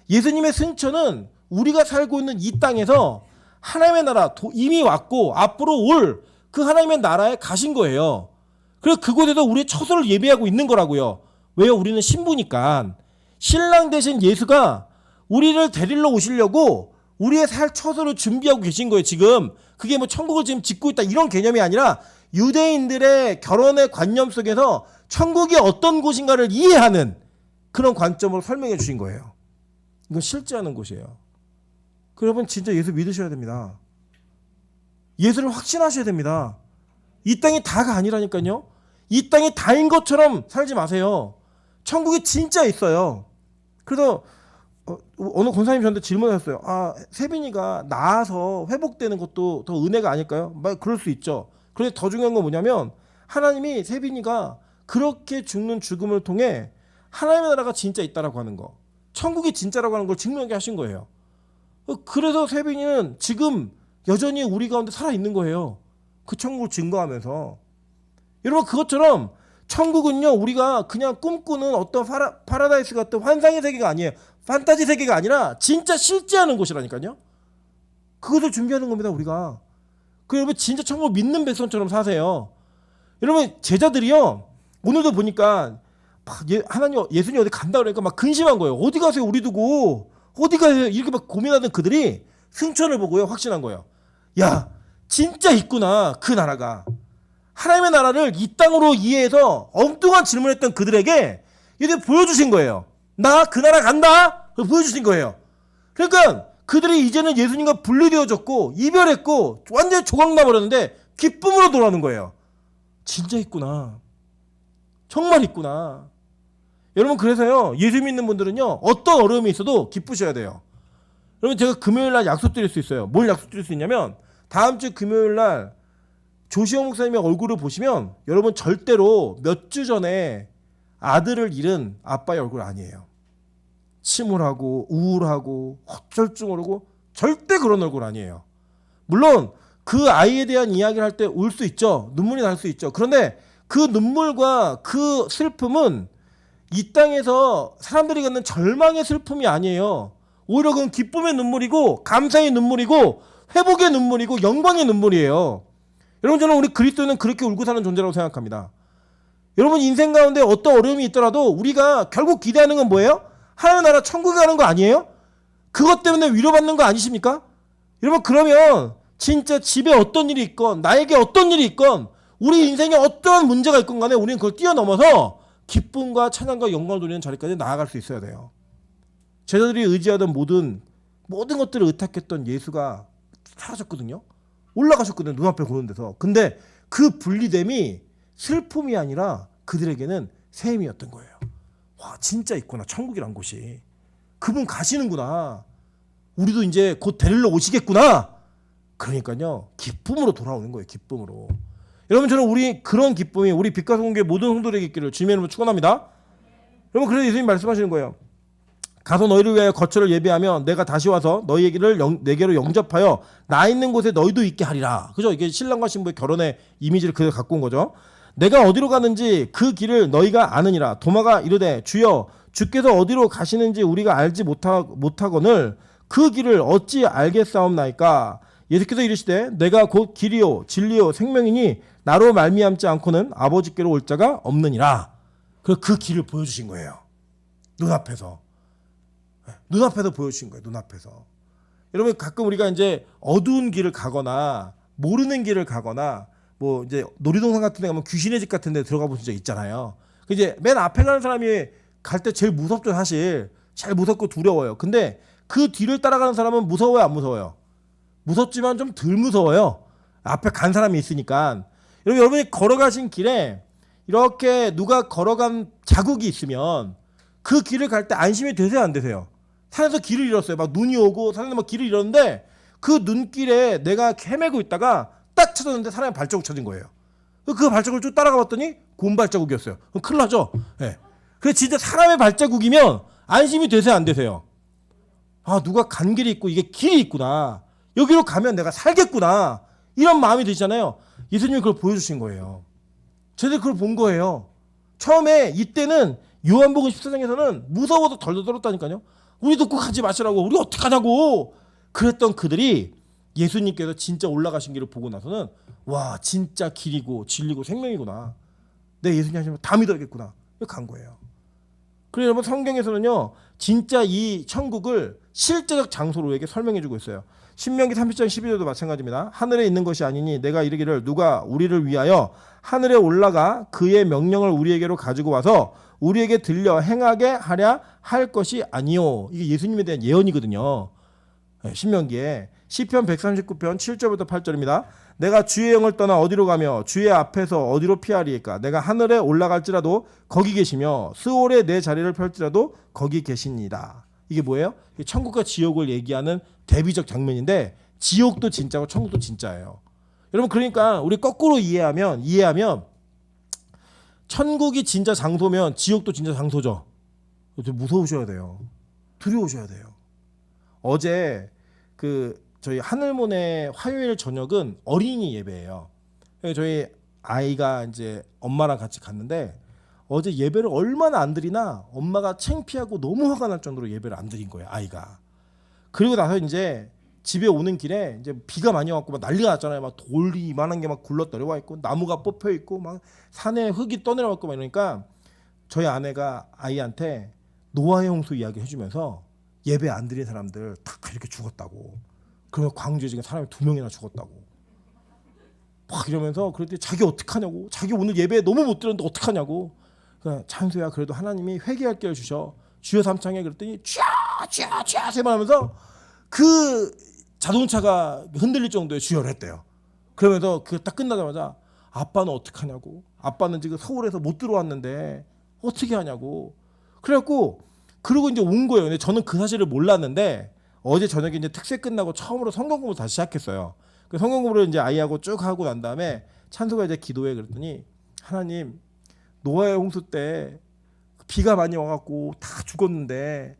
예수님의 승천은 우리가 살고 있는 이 땅에서 하나님의 나라 이미 왔고 앞으로 올 그 하나님의 나라에 가신 거예요. 그래서 그곳에서 우리의 처소를 예비하고 있는 거라고요. 왜요? 우리는 신부니까. 신랑 대신 예수가 우리를 데리러 오시려고 우리의 살 처소를 준비하고 계신 거예요. 지금 그게 뭐 천국을 지금 짓고 있다 이런 개념이 아니라 유대인들의 결혼의 관념 속에서 천국이 어떤 곳인가를 이해하는 그런 관점으로 설명해 주신 거예요. 이건 실제하는 곳이에요. 여러분, 진짜 예수 믿으셔야 됩니다. 예수를 확신하셔야 됩니다. 이 땅이 다가 아니라니까요. 이 땅이 다인 것처럼 살지 마세요. 천국이 진짜 있어요. 그래서 어느 권사님 저한테 질문하셨어요. 세빈이가 나아서 회복되는 것도 더 은혜가 아닐까요? 그럴 수 있죠. 그런데 더 중요한 건 뭐냐면 하나님이 세빈이가 그렇게 죽는 죽음을 통해 하나님의 나라가 진짜 있다라고 하는 거, 천국이 진짜라고 하는 걸 증명하게 하신 거예요. 그래서 세빈이는 지금 여전히 우리 가운데 살아있는 거예요. 그 천국을 증거하면서. 여러분, 그것처럼 천국은요 우리가 그냥 꿈꾸는 어떤 파라다이스 같은 환상의 세계가 아니에요. 판타지 세계가 아니라 진짜 실제하는 곳이라니까요. 그것을 준비하는 겁니다, 우리가. 여러분, 진짜 천국을 믿는 백성처럼 사세요. 여러분, 제자들이요 오늘도 보니까 하나님 예수님 어디 간다 그러니까 막 근심한 거예요. 어디 가세요? 우리 두고 어디 가세요? 이렇게 막 고민하던 그들이 승천을 보고요 확신한 거예요. 야, 진짜 있구나 그 나라가. 하나님의 나라를 이 땅으로 이해해서 엉뚱한 질문했던 그들에게 이제 보여주신 거예요. 나 그 나라 간다. 보여주신 거예요. 그러니까 그들이 이제는 예수님과 분리되어졌고 이별했고 완전히 조각나 버렸는데 기쁨으로 돌아오는 거예요. 진짜 있구나. 정말 있구나. 여러분, 그래서요 예수 믿는 분들은요 어떤 어려움이 있어도 기쁘셔야 돼요. 여러분, 제가 금요일날 약속드릴 수 있어요. 뭘 약속드릴 수 있냐면 다음 주 금요일날 조시호 목사님의 얼굴을 보시면 여러분 절대로 몇 주 전에 아들을 잃은 아빠의 얼굴 아니에요. 침울하고 우울하고 어쩔 오르고 절대 그런 얼굴 아니에요. 물론 그 아이에 대한 이야기를 할 때 울 수 있죠. 눈물이 날 수 있죠. 그런데 그 눈물과 그 슬픔은 이 땅에서 사람들이 갖는 절망의 슬픔이 아니에요. 오히려 그건 기쁨의 눈물이고 감사의 눈물이고 회복의 눈물이고 영광의 눈물이에요. 여러분, 저는 우리 그리스도인은 그렇게 울고 사는 존재라고 생각합니다. 여러분, 인생 가운데 어떤 어려움이 있더라도 우리가 결국 기대하는 건 뭐예요? 하나님 나라 천국에 가는 거 아니에요? 그것 때문에 위로받는 거 아니십니까? 여러분, 그러면 진짜 집에 어떤 일이 있건 나에게 어떤 일이 있건 우리 인생에 어떠한 문제가 있건 간에 우리는 그걸 뛰어넘어서 기쁨과 찬양과 영광을 돌리는 자리까지 나아갈 수 있어야 돼요. 제자들이 의지하던 모든 것들을 의탁했던 예수가 사라졌거든요. 올라가셨거든요. 눈앞에 보는 데서. 근데 그 분리됨이 슬픔이 아니라 그들에게는 샘이었던 거예요. 와, 진짜 있구나. 천국이란 곳이. 그분 가시는구나. 우리도 이제 곧 데리러 오시겠구나. 그러니까요. 기쁨으로 돌아오는 거예요. 기쁨으로. 여러분, 저는 우리 그런 기쁨이 우리 빛과 소금교회 모든 성도들에게 있기를 주님의 이름으로 축원합니다. 여러분, 그래서 예수님 말씀하시는 거예요. 가서 너희를 위하여 거처를 예비하면 내가 다시 와서 너희에게를 내게로 영접하여 나 있는 곳에 너희도 있게 하리라. 그죠? 이게 신랑과 신부의 결혼의 이미지를 그대로 갖고 온 거죠. 내가 어디로 가는지 그 길을 너희가 아느니라. 도마가 이르되 주여 주께서 어디로 가시는지 우리가 알지 못하거늘 그 길을 어찌 알겠사옵나이까. 예수께서 이르시되 내가 곧 길이요 진리요 생명이니 나로 말미암지 않고는 아버지께로 올 자가 없느니라. 그 길을 보여주신 거예요. 눈앞에서 보여주신 거예요. 눈앞에서. 여러분, 가끔 우리가 이제 어두운 길을 가거나 모르는 길을 가거나 뭐 이제 놀이동산 같은 데 가면 귀신의 집 같은 데 들어가 본 적 있잖아요. 이제 맨 앞에 가는 사람이 갈 때 제일 무섭죠, 사실. 제일 무섭고 두려워요. 근데 그 뒤를 따라가는 사람은 무서워요, 안 무서워요? 무섭지만 좀 덜 무서워요. 앞에 간 사람이 있으니까. 여러분이 걸어가신 길에 이렇게 누가 걸어간 자국이 있으면 그 길을 갈 때 안심이 되세요, 안 되세요? 산에서 길을 잃었어요. 막 눈이 오고 산에서 막 길을 잃었는데 그 눈길에 내가 헤매고 있다가 딱 찾았는데 사람의 발자국 찾은 거예요. 그 발자국을 쭉 따라가 봤더니 곰 발자국이었어요. 그럼 큰일 나죠? 네. 그래 진짜 사람의 발자국이면 안심이 되세요, 안 되세요? 아, 누가 간 길이 있고 이게 길이 있구나. 여기로 가면 내가 살겠구나. 이런 마음이 드시잖아요. 예수님이 그걸 보여주신 거예요. 저희들 그걸 본 거예요. 처음에 이때는 요한복음 14장에서는 무서워서 덜덜 떨었다니까요. 우리도 꼭 가지 마시라고. 우리 어떡하냐고. 그랬던 그들이 예수님께서 진짜 올라가신 길을 보고 나서는 와, 진짜 길이고 진리고 생명이구나. 내 예수님 하시면 다 믿어야겠구나. 이렇게 간 거예요. 그래서 여러분 성경에서는요. 진짜 이 천국을 실제적 장소로 우리에게 설명해 주고 있어요. 신명기 30장 12절도 마찬가지입니다. 하늘에 있는 것이 아니니 내가 이르기를 누가 우리를 위하여 하늘에 올라가 그의 명령을 우리에게로 가지고 와서 우리에게 들려 행하게 하랴 할 것이 아니요. 이게 예수님에 대한 예언이거든요. 신명기에 시편 139편 7절부터 8절입니다. 내가 주의 영을 떠나 어디로 가며 주의 앞에서 어디로 피하리이까. 내가 하늘에 올라갈지라도 거기 계시며 스올에 내 자리를 펼지라도 거기 계십니다. 이게 뭐예요? 천국과 지옥을 얘기하는 대비적 장면인데 지옥도 진짜고 천국도 진짜예요. 여러분 그러니까 우리 거꾸로 이해하면 천국이 진짜 장소면 지옥도 진짜 장소죠. 무서우셔야 돼요. 두려우셔야 돼요. 어제 저희 하늘문의 화요일 저녁은 어린이 예배예요. 저희 아이가 이제 엄마랑 같이 갔는데 어제 예배를 얼마나 안 드리나 엄마가 창피하고 너무 화가 날 정도로 예배를 안 드린 거예요, 아이가. 그리고 나서 이제 집에 오는 길에 이제 비가 많이 왔고 막 난리가 났잖아요. 막 돌이 이만한 게 막 굴러 내려와 있고 나무가 뽑혀 있고 막 산에 흙이 떠내려와 있고 막 이러니까 저희 아내가 아이한테 노아의 홍수 이야기 해주면서 예배 안 드린 사람들 다 이렇게 죽었다고. 그러면 광주에 지금 사람이 2명이나 죽었다고. 막 이러면서 그랬더니 자기 어떡하냐고. 자기 오늘 예배 너무 못 드렸는데 어떡하냐고. 그러니까 찬수야 그래도 하나님이 회개할 기회를 주셔. 주여 삼창에 그랬더니 쥐야 세 번 하면서 그 자동차가 흔들릴 정도의 주여를 했대요. 그러면서 그게 딱 끝나자마자 아빠는 어떡하냐고. 아빠는 지금 서울에서 못 들어왔는데 어떻게 하냐고. 그래갖고 그러고 이제 온 거예요. 근데 저는 그 사실을 몰랐는데 어제 저녁에 이제 특세 끝나고 처음으로 성경 공부 다시 시작했어요. 그 성경 공부를 이제 아이하고 쭉 하고 난 다음에 찬수가 이제 기도해 그랬더니 하나님 노아의 홍수 때 비가 많이 와갖고 다 죽었는데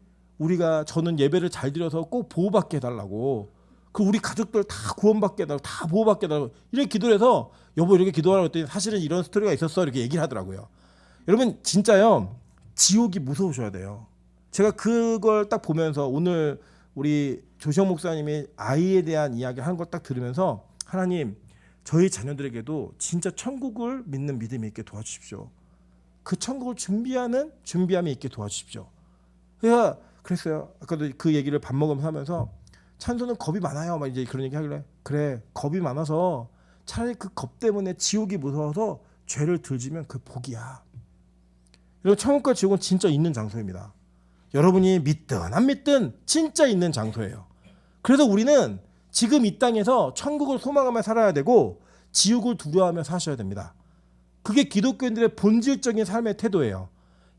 저는 예배를 잘 드려서 꼭 보호받게 해달라고. 그 우리 가족들 다 구원받게 해달라고, 다 보호받게 해달라고 이렇게 기도를 해서 여보 이렇게 기도하라고 했더니 사실은 이런 스토리가 있었어 이렇게 얘기를 하더라고요. 여러분 진짜요 지옥이 무서우셔야 돼요. 제가 그걸 딱 보면서 오늘 우리 조시영 목사님이 아이에 대한 이야기를 하는 걸 딱 들으면서 하나님 저희 자녀들에게도 진짜 천국을 믿는 믿음이 있게 도와주십시오. 그 천국을 준비함이 있게 도와주십시오. 그랬어요. 아까도 그 얘기를 밥 먹으면서 하면서 찬수는 겁이 많아요. 막 이제 그런 얘기 하길래 그래 겁이 많아서 차라리 그 겁 때문에 지옥이 무서워서 죄를 들지면 그 복이야. 여러분 천국과 지옥은 진짜 있는 장소입니다. 여러분이 믿든 안 믿든 진짜 있는 장소예요. 그래서 우리는 지금 이 땅에서 천국을 소망하며 살아야 되고 지옥을 두려워하며 사셔야 됩니다. 그게 기독교인들의 본질적인 삶의 태도예요.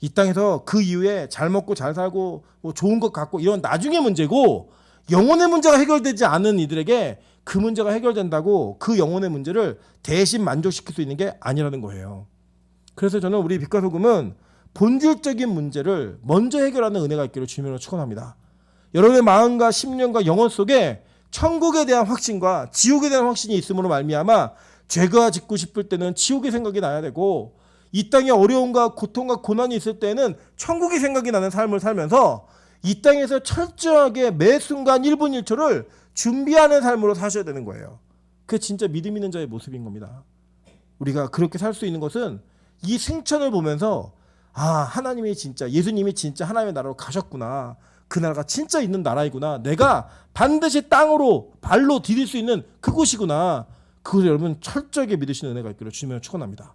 이 땅에서 그 이후에 잘 먹고 잘 살고 뭐 좋은 것 갖고 이런 나중의 문제고 영혼의 문제가 해결되지 않은 이들에게 그 문제가 해결된다고 그 영혼의 문제를 대신 만족시킬 수 있는 게 아니라는 거예요. 그래서 저는 우리 빛과 소금은 본질적인 문제를 먼저 해결하는 은혜가 있기를 주님으로 축원합니다. 여러분의 마음과 심령과 영혼 속에 천국에 대한 확신과 지옥에 대한 확신이 있음으로 말미암아 죄가 짓고 싶을 때는 지옥의 생각이 나야 되고 이 땅에 어려움과 고통과 고난이 있을 때는 천국의 생각이 나는 삶을 살면서 이 땅에서 철저하게 매 순간 1분 1초를 준비하는 삶으로 사셔야 되는 거예요. 그게 진짜 믿음 있는 자의 모습인 겁니다. 우리가 그렇게 살 수 있는 것은 이 생천을 보면서 하나님이 진짜 예수님이 진짜 하나님의 나라로 가셨구나. 그 나라가 진짜 있는 나라이구나. 내가 반드시 땅으로 발로 디딜 수 있는 그곳이구나. 그것을 여러분 철저하게 믿으시는 은혜가 있기를 주님을 축원합니다.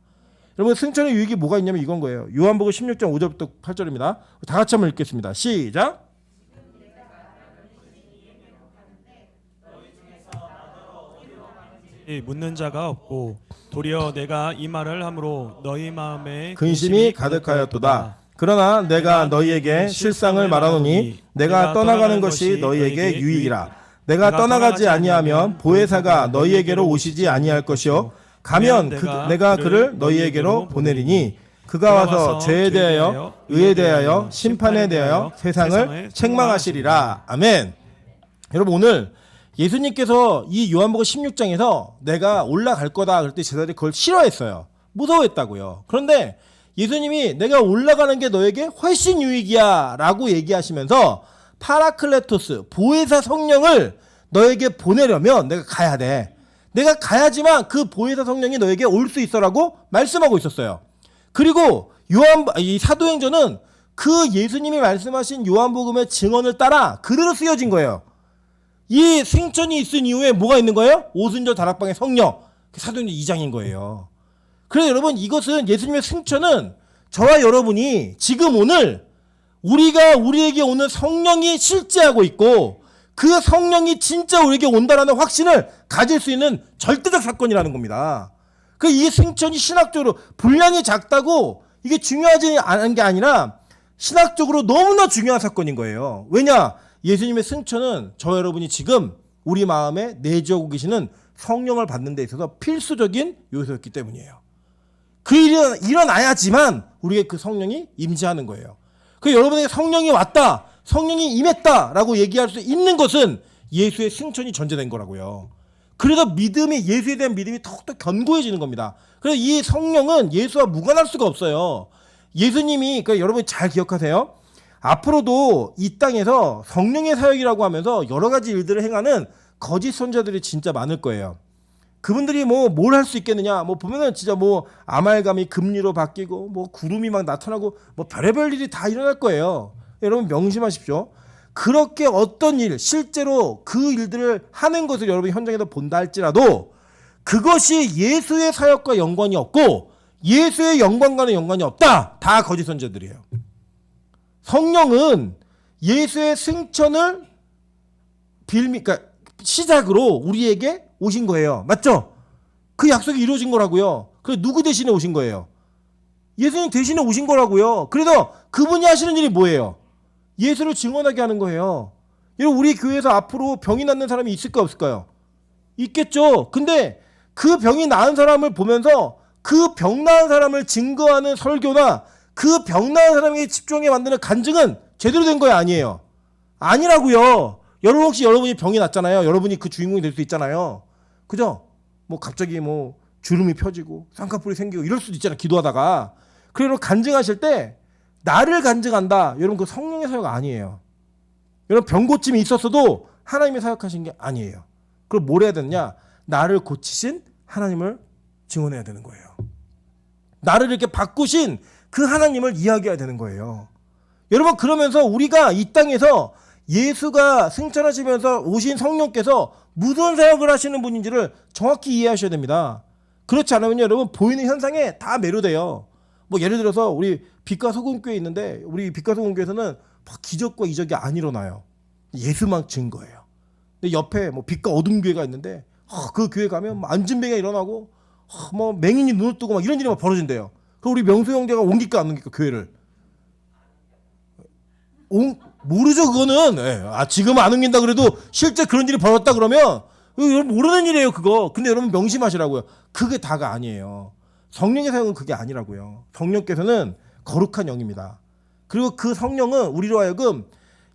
여러분 승천의 유익이 뭐가 있냐면 이건 거예요. 요한복음 16장 5절부터 8절입니다. 다 같이 한번 읽겠습니다. 시작. 묻는 자가 없고 도리어 내가 이 말을 함으로 너희 마음에 근심이 가득하였도다. 그러나 내가 너희에게 실상을 말하노니 내가 떠나가는 것이 너희에게 유익이라. 내가 떠나가지 아니하면 보혜사가 너희에게로 오시지 아니할 것이요 가면 내가 그를 너희에게로 보내리니 그가 와서 죄에 대하여 의에 대하여 심판에 대하여 세상을 책망하시리라. 아멘. 여러분 오늘 예수님께서 이 요한복음 16장에서 내가 올라갈 거다 그럴 때 제자들이 그걸 싫어했어요. 무서워했다고요. 그런데 예수님이 내가 올라가는 게 너에게 훨씬 유익이야 라고 얘기하시면서 파라클레토스 보혜사 성령을 너에게 보내려면 내가 가야 돼. 내가 가야지만 그 보혜사 성령이 너에게 올 수 있어라고 말씀하고 있었어요. 그리고 이 사도행전은 그 예수님이 말씀하신 요한복음의 증언을 따라 그대로 쓰여진 거예요. 이 승천이 있은 이후에 뭐가 있는 거예요? 오순절 다락방의 성령. 사도행전 2장인 거예요. 그래서 여러분 이것은 예수님의 승천은 저와 여러분이 지금 오늘 우리에게 오는 성령이 실제하고 있고 그 성령이 진짜 우리에게 온다라는 확신을 가질 수 있는 절대적 사건이라는 겁니다. 이 승천이 신학적으로 분량이 작다고 이게 중요하지 않은 게 아니라 신학적으로 너무나 중요한 사건인 거예요. 왜냐? 예수님의 승천은 저 여러분이 지금 우리 마음에 내주하고 계시는 성령을 받는 데 있어서 필수적인 요소였기 때문이에요. 그 일이 일어나야지만 우리에게 그 성령이 임재하는 거예요. 여러분에게 성령이 왔다, 성령이 임했다라고 얘기할 수 있는 것은 예수의 승천이 전제된 거라고요. 그래서 예수에 대한 믿음이 더욱더 견고해지는 겁니다. 그래서 이 성령은 예수와 무관할 수가 없어요. 예수님이 여러분이 잘 기억하세요. 앞으로도 이 땅에서 성령의 사역이라고 하면서 여러 가지 일들을 행하는 거짓 선자들이 진짜 많을 거예요. 그분들이 뭘 할 수 있겠느냐? 보면은 진짜 아말감이 금리로 바뀌고 구름이 막 나타나고 별의별 일이 다 일어날 거예요. 여러분 명심하십시오. 그렇게 어떤 일, 실제로 그 일들을 하는 것을 여러분이 현장에서 본다 할지라도 그것이 예수의 사역과 연관이 없고 예수의 영광과는 연관이 없다. 다 거짓 선자들이에요. 성령은 예수의 승천을 시작으로 우리에게 오신 거예요. 맞죠? 그 약속이 이루어진 거라고요. 누구 대신에 오신 거예요? 예수님 대신에 오신 거라고요. 그래서 그분이 하시는 일이 뭐예요? 예수를 증언하게 하는 거예요. 여러분 우리 교회에서 앞으로 병이 낫는 사람이 있을까 없을까요? 있겠죠. 근데 그 병이 나은 사람을 보면서 그 병 나은 사람을 증거하는 설교나 그 병 나은 사람에게 집중하게 만드는 간증은 제대로 된 거야 아니에요? 아니라고요. 여러분 혹시 여러분이 병이 났잖아요. 여러분이 그 주인공이 될 수 있잖아요. 그죠? 갑자기 주름이 펴지고 쌍꺼풀이 생기고 이럴 수도 있잖아요. 기도하다가. 그래서 간증하실 때 나를 간증한다. 여러분 그 성령의 사역 아니에요. 여러분 병 고침이 있었어도 하나님이 사역하신 게 아니에요. 그럼 뭘 해야 되느냐? 나를 고치신 하나님을 증언해야 되는 거예요. 나를 이렇게 바꾸신 그 하나님을 이야기해야 되는 거예요. 여러분 그러면서 우리가 이 땅에서 예수가 승천하시면서 오신 성령께서 무슨 사역을 하시는 분인지를 정확히 이해하셔야 됩니다. 그렇지 않으면 여러분 보이는 현상에 다 매료돼요. 예를 들어서 우리 빛과 소금교회 있는데 우리 빛과 소금교회에서는 기적과 이적이 안 일어나요. 예수만 증거예요. 근데 옆에 빛과 어둠 교회가 있는데 그 교회 가면 안진뱅이가 일어나고 맹인이 눈을 뜨고 이런 일이 벌어진대요. 그럼 우리 명수 형제가 옮길까 안 옮길까 교회를? 모르죠 그거는. 지금 안 옮긴다 그래도 실제 그런 일이 벌어졌다 그러면 여러분 모르는 일이에요 그거. 근데 여러분 명심하시라고요. 그게 다가 아니에요. 성령의 사역은 그게 아니라고요. 성령께서는 거룩한 영입니다. 그리고 그 성령은 우리로 하여금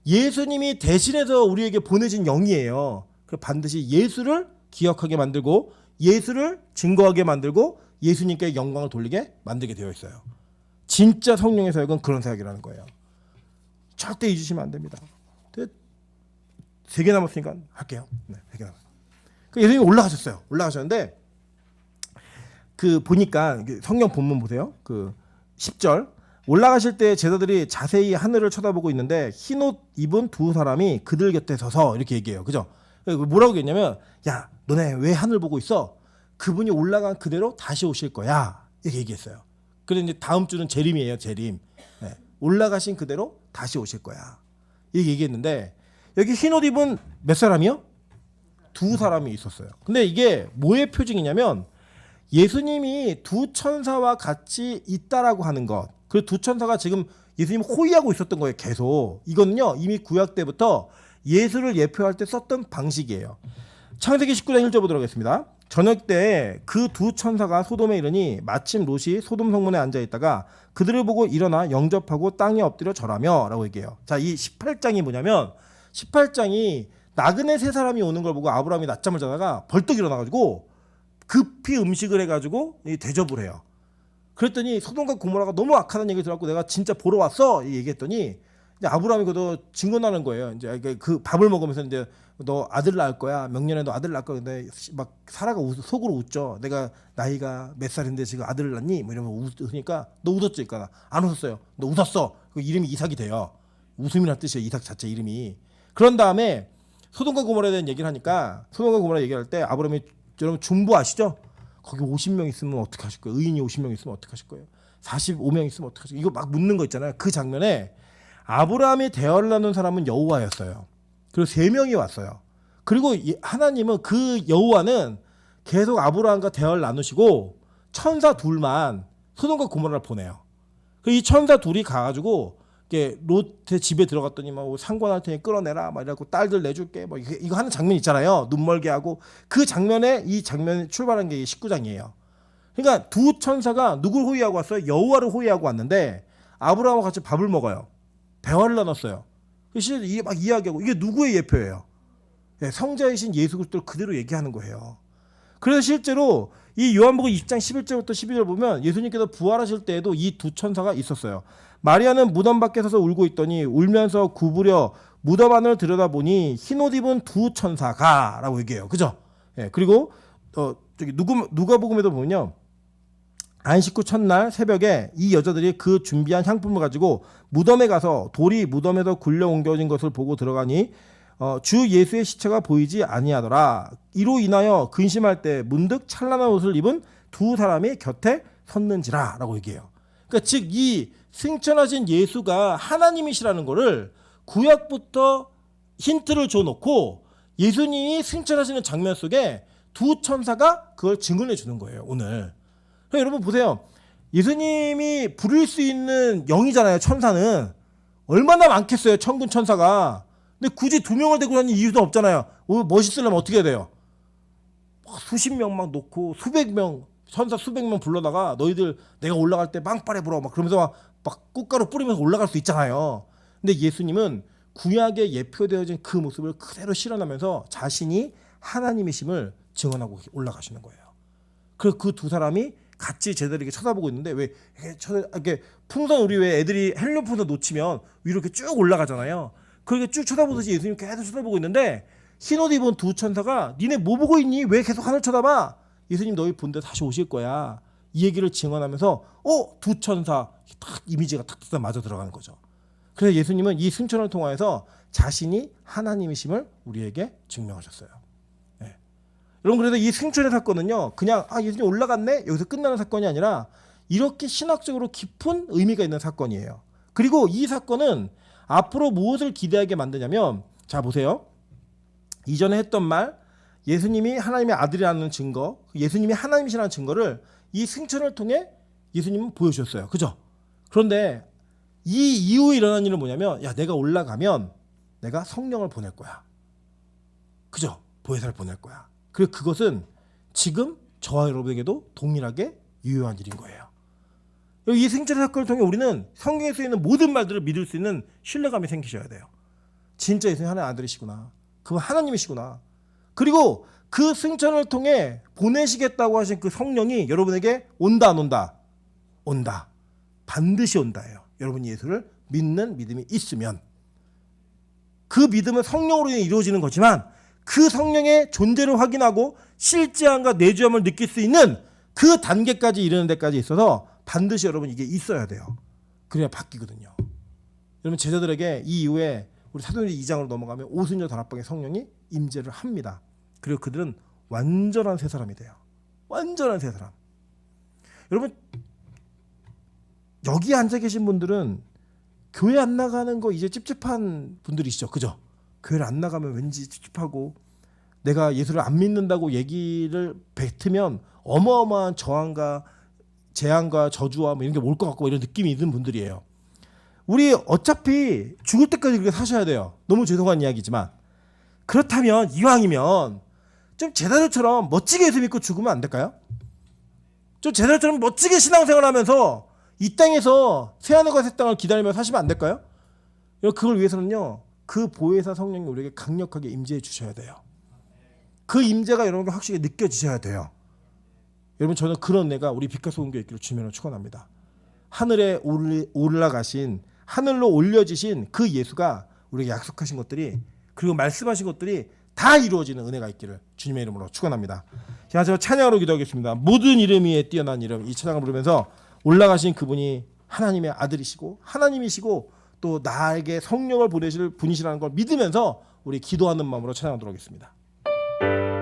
예수님이 대신해서 우리에게 보내신 영이에요. 그래서 반드시 예수를 기억하게 만들고 예수를 증거하게 만들고 예수님께 영광을 돌리게 만들게 되어 있어요. 진짜 성령의 사역은 그런 사역이라는 거예요. 절대 잊으시면 안 됩니다. 3개 남았으니까 할게요. 3개 남았어요. 예수님이 올라가셨어요. 올라가셨는데 보니까 성경 본문 보세요. 10절 올라가실 때 제자들이 자세히 하늘을 쳐다보고 있는데 흰옷 입은 두 사람이 그들 곁에 서서 이렇게 얘기해요. 그죠? 뭐라고 얘기했냐면 너네 왜 하늘 보고 있어? 그분이 올라간 그대로 다시 오실 거야. 이렇게 얘기했어요. 그런데 이제 다음 주는 재림이에요. 재림. 예. 올라가신 그대로 다시 오실 거야. 이렇게 얘기했는데 여기 흰 옷 입은 몇 사람이요? 두 사람이 있었어요. 근데 이게 뭐의 표징이냐면 예수님이 두 천사와 같이 있다라고 하는 것. 그 두 천사가 지금 예수님 호위하고 있었던 거예요. 계속. 이거는요. 이미 구약 때부터 예수를 예표할 때 썼던 방식이에요. 창세기 19장 1절 보도록 하겠습니다. 저녁 때 그 두 천사가 소돔에 이르니 마침 롯이 소돔 성문에 앉아 있다가 그들을 보고 일어나 영접하고 땅에 엎드려 절하며 라고 얘기해요. 자, 이 18장이 뭐냐면 18장이 나그네 세 사람이 오는 걸 보고 아브라함이 낮잠을 자다가 벌떡 일어나가지고 급히 음식을 해가지고 대접을 해요. 그랬더니 소돔과 고모라가 너무 악하다는 얘기를 들었고 내가 진짜 보러 왔어 얘기했더니 이제 아브라함이 그도 증언하는 거예요. 이제 그 밥을 먹으면서 이제 너 아들 낳을 거야. 명년에 너 아들 낳을 거야. 근데 막 사라가 속으로 웃죠. 내가 나이가 몇 살인데 지금 아들을 낳니? 뭐 이러면 웃으니까 너 웃었지? 그러니까 안 웃었어요. 너 웃었어. 그 이름이 이삭이 돼요. 웃음이란 뜻이에요. 이삭 자체 이름이. 그런 다음에 소돔과 고모라에 대한 얘기를 하니까 소돔과 고모라 얘기할 때 아브라함이 여러분 중부 아시죠? 거기 50명 있으면 어떻게 하실 거예요? 의인이 50명 있으면 어떻게 하실 거예요? 45명 있으면 어떻게 하실 거예요? 이거 막 묻는 거 있잖아요. 그 장면에 아브라함이 대화를 나눈 사람은 여호와였어요. 그리고 3명이 왔어요. 그리고 하나님은 그 여호와는 계속 아브라함과 대화를 나누시고 천사 둘만 소돔과 고모라를 보내요. 이 천사 둘이 가가지고 롯의 집에 들어갔더니 막 상관할 테니 끌어내라 막 이래갖고 딸들 내줄게 뭐 이거 하는 장면 있잖아요. 눈 멀게 하고 그 장면에 이 장면이 출발한 게 19장이에요. 그러니까 두 천사가 누굴 호위하고 왔어요? 여호와를 호위하고 왔는데 아브라함과 같이 밥을 먹어요. 대화를 나눴어요. 그래서 막 이야기하고 이게 누구의 예표예요? 성자이신 예수 그리스도를 그대로 얘기하는 거예요. 그래서 실제로 이 요한복음 20장 11절부터 12절 보면 예수님께서 부활하실 때에도 이 두 천사가 있었어요. 마리아는 무덤 밖에 서서 울고 있더니 울면서 구부려 무덤 안을 들여다보니 흰옷 입은 두 천사가라고 얘기해요. 그죠? 그리고 저기 누가복음에도 보면요. 안식 후 첫날 새벽에 이 여자들이 그 준비한 향품을 가지고 무덤에 가서 돌이 무덤에서 굴려 옮겨진 것을 보고 들어가니 주 예수의 시체가 보이지 아니하더라. 이로 인하여 근심할 때 문득 찬란한 옷을 입은 두 사람이 곁에 섰는지라라고 얘기해요. 그러니까 즉 이 승천하신 예수가 하나님이시라는 거를 구약부터 힌트를 줘놓고 예수님이 승천하시는 장면 속에 두 천사가 그걸 증언해 주는 거예요. 오늘. 그러니까 여러분 보세요. 예수님이 부를 수 있는 영이잖아요. 천사는. 얼마나 많겠어요. 천군 천사가. 근데 굳이 두 명을 데리고 다니는 이유도 없잖아요. 멋있으려면 어떻게 해야 돼요? 수십 명 막 놓고 수백 명 천사 수백 명 불러다가 너희들 내가 올라갈 때 빵빠레 불어 막 그러면서 막 꽃가루 뿌리면서 올라갈 수 있잖아요. 근데 예수님은 구약에 예표되어진 그 모습을 그대로 실현하면서 자신이 하나님이심을 증언하고 올라가시는 거예요. 그래서 그 두 사람이 같이 제자들에게 쳐다보고 있는데 왜 이렇게 풍선 우리 왜 애들이 헬륨 풍선 놓치면 위로 이렇게 쭉 올라가잖아요. 그렇게 쭉 쳐다보듯이 예수님 계속 쳐다보고 있는데 흰옷 입은 두 천사가 니네 뭐 보고 있니? 왜 계속 하늘 쳐다봐? 예수님 너희 본데 다시 오실 거야. 이 얘기를 증언하면서 두 천사 딱 이미지가 탁 맞아 들어가는 거죠. 그래서 예수님은 이 승천을 통하여서 자신이 하나님이심을 우리에게 증명하셨어요. 네. 여러분 그래서 이 승천의 사건은요 그냥 예수님 올라갔네 여기서 끝나는 사건이 아니라 이렇게 신학적으로 깊은 의미가 있는 사건이에요. 그리고 이 사건은 앞으로 무엇을 기대하게 만드냐면 자 보세요. 이전에 했던 말 예수님이 하나님의 아들이라는 증거 예수님이 하나님이시라는 증거를 이 승천을 통해 예수님은 보여주셨어요. 그죠? 그런데 이 이후에 일어난 일은 뭐냐면 내가 올라가면 내가 성령을 보낼 거야. 그죠? 보혜사를 보낼 거야. 그리고 그것은 지금 저와 여러분에게도 동일하게 유효한 일인 거예요. 이 승천의 사건을 통해 우리는 성경에 쓰이는 모든 말들을 믿을 수 있는 신뢰감이 생기셔야 돼요. 진짜 예수님 하나님의 아들이시구나. 그분 하나님이시구나. 그리고 그 승천을 통해 보내시겠다고 하신 그 성령이 여러분에게 온다 안 온다? 온다. 반드시 온다예요. 여러분이 예수를 믿는 믿음이 있으면. 그 믿음은 성령으로 이루어지는 거지만 그 성령의 존재를 확인하고 실제함과 내주함을 느낄 수 있는 그 단계까지 이르는 데까지 있어서 반드시 여러분 이게 있어야 돼요. 그래야 바뀌거든요. 여러분 제자들에게 이 이후에 우리 사도행전 2장으로 넘어가면 오순절 다락방에 성령이 임재를 합니다. 그리고 그들은 완전한 새 사람이 돼요. 완전한 새 사람. 여러분 여기 앉아 계신 분들은 교회 안 나가는 거 이제 찝찝한 분들이시죠, 그죠? 교회를 안 나가면 왠지 찝찝하고 내가 예수를 안 믿는다고 얘기를 뱉으면 어마어마한 저항과 재앙과 저주와 뭐 이런 게 올 것 같고 이런 느낌이 있는 분들이에요. 우리 어차피 죽을 때까지 그렇게 사셔야 돼요. 너무 죄송한 이야기지만 그렇다면 이왕이면 좀 제자들처럼 멋지게 예수 믿고 죽으면 안 될까요? 좀 제자들처럼 멋지게 신앙생활하면서 이 땅에서 새하늘과 새 땅을 기다리며 사시면 안 될까요? 그걸 위해서는요, 그 보혜사 성령이 우리에게 강력하게 임재해 주셔야 돼요. 그 임재가 여러분께 확실히 느껴지셔야 돼요. 여러분, 저는 그런 애가 우리 빛과 소금교회 있기를 주님으로 축원합니다. 하늘에 올라가신, 하늘로 올려지신 그 예수가 우리에게 약속하신 것들이, 그리고 말씀하신 것들이 다 이루어지는 은혜가 있기를 주님의 이름으로 축원합니다. 자, 저 찬양으로 기도하겠습니다. 모든 이름 위에 뛰어난 이름, 이 찬양을 부르면서 올라가신 그분이 하나님의 아들이시고 하나님이시고 또 나에게 성령을 보내실 분이시라는 걸 믿으면서 우리 기도하는 마음으로 찬양하도록 하겠습니다.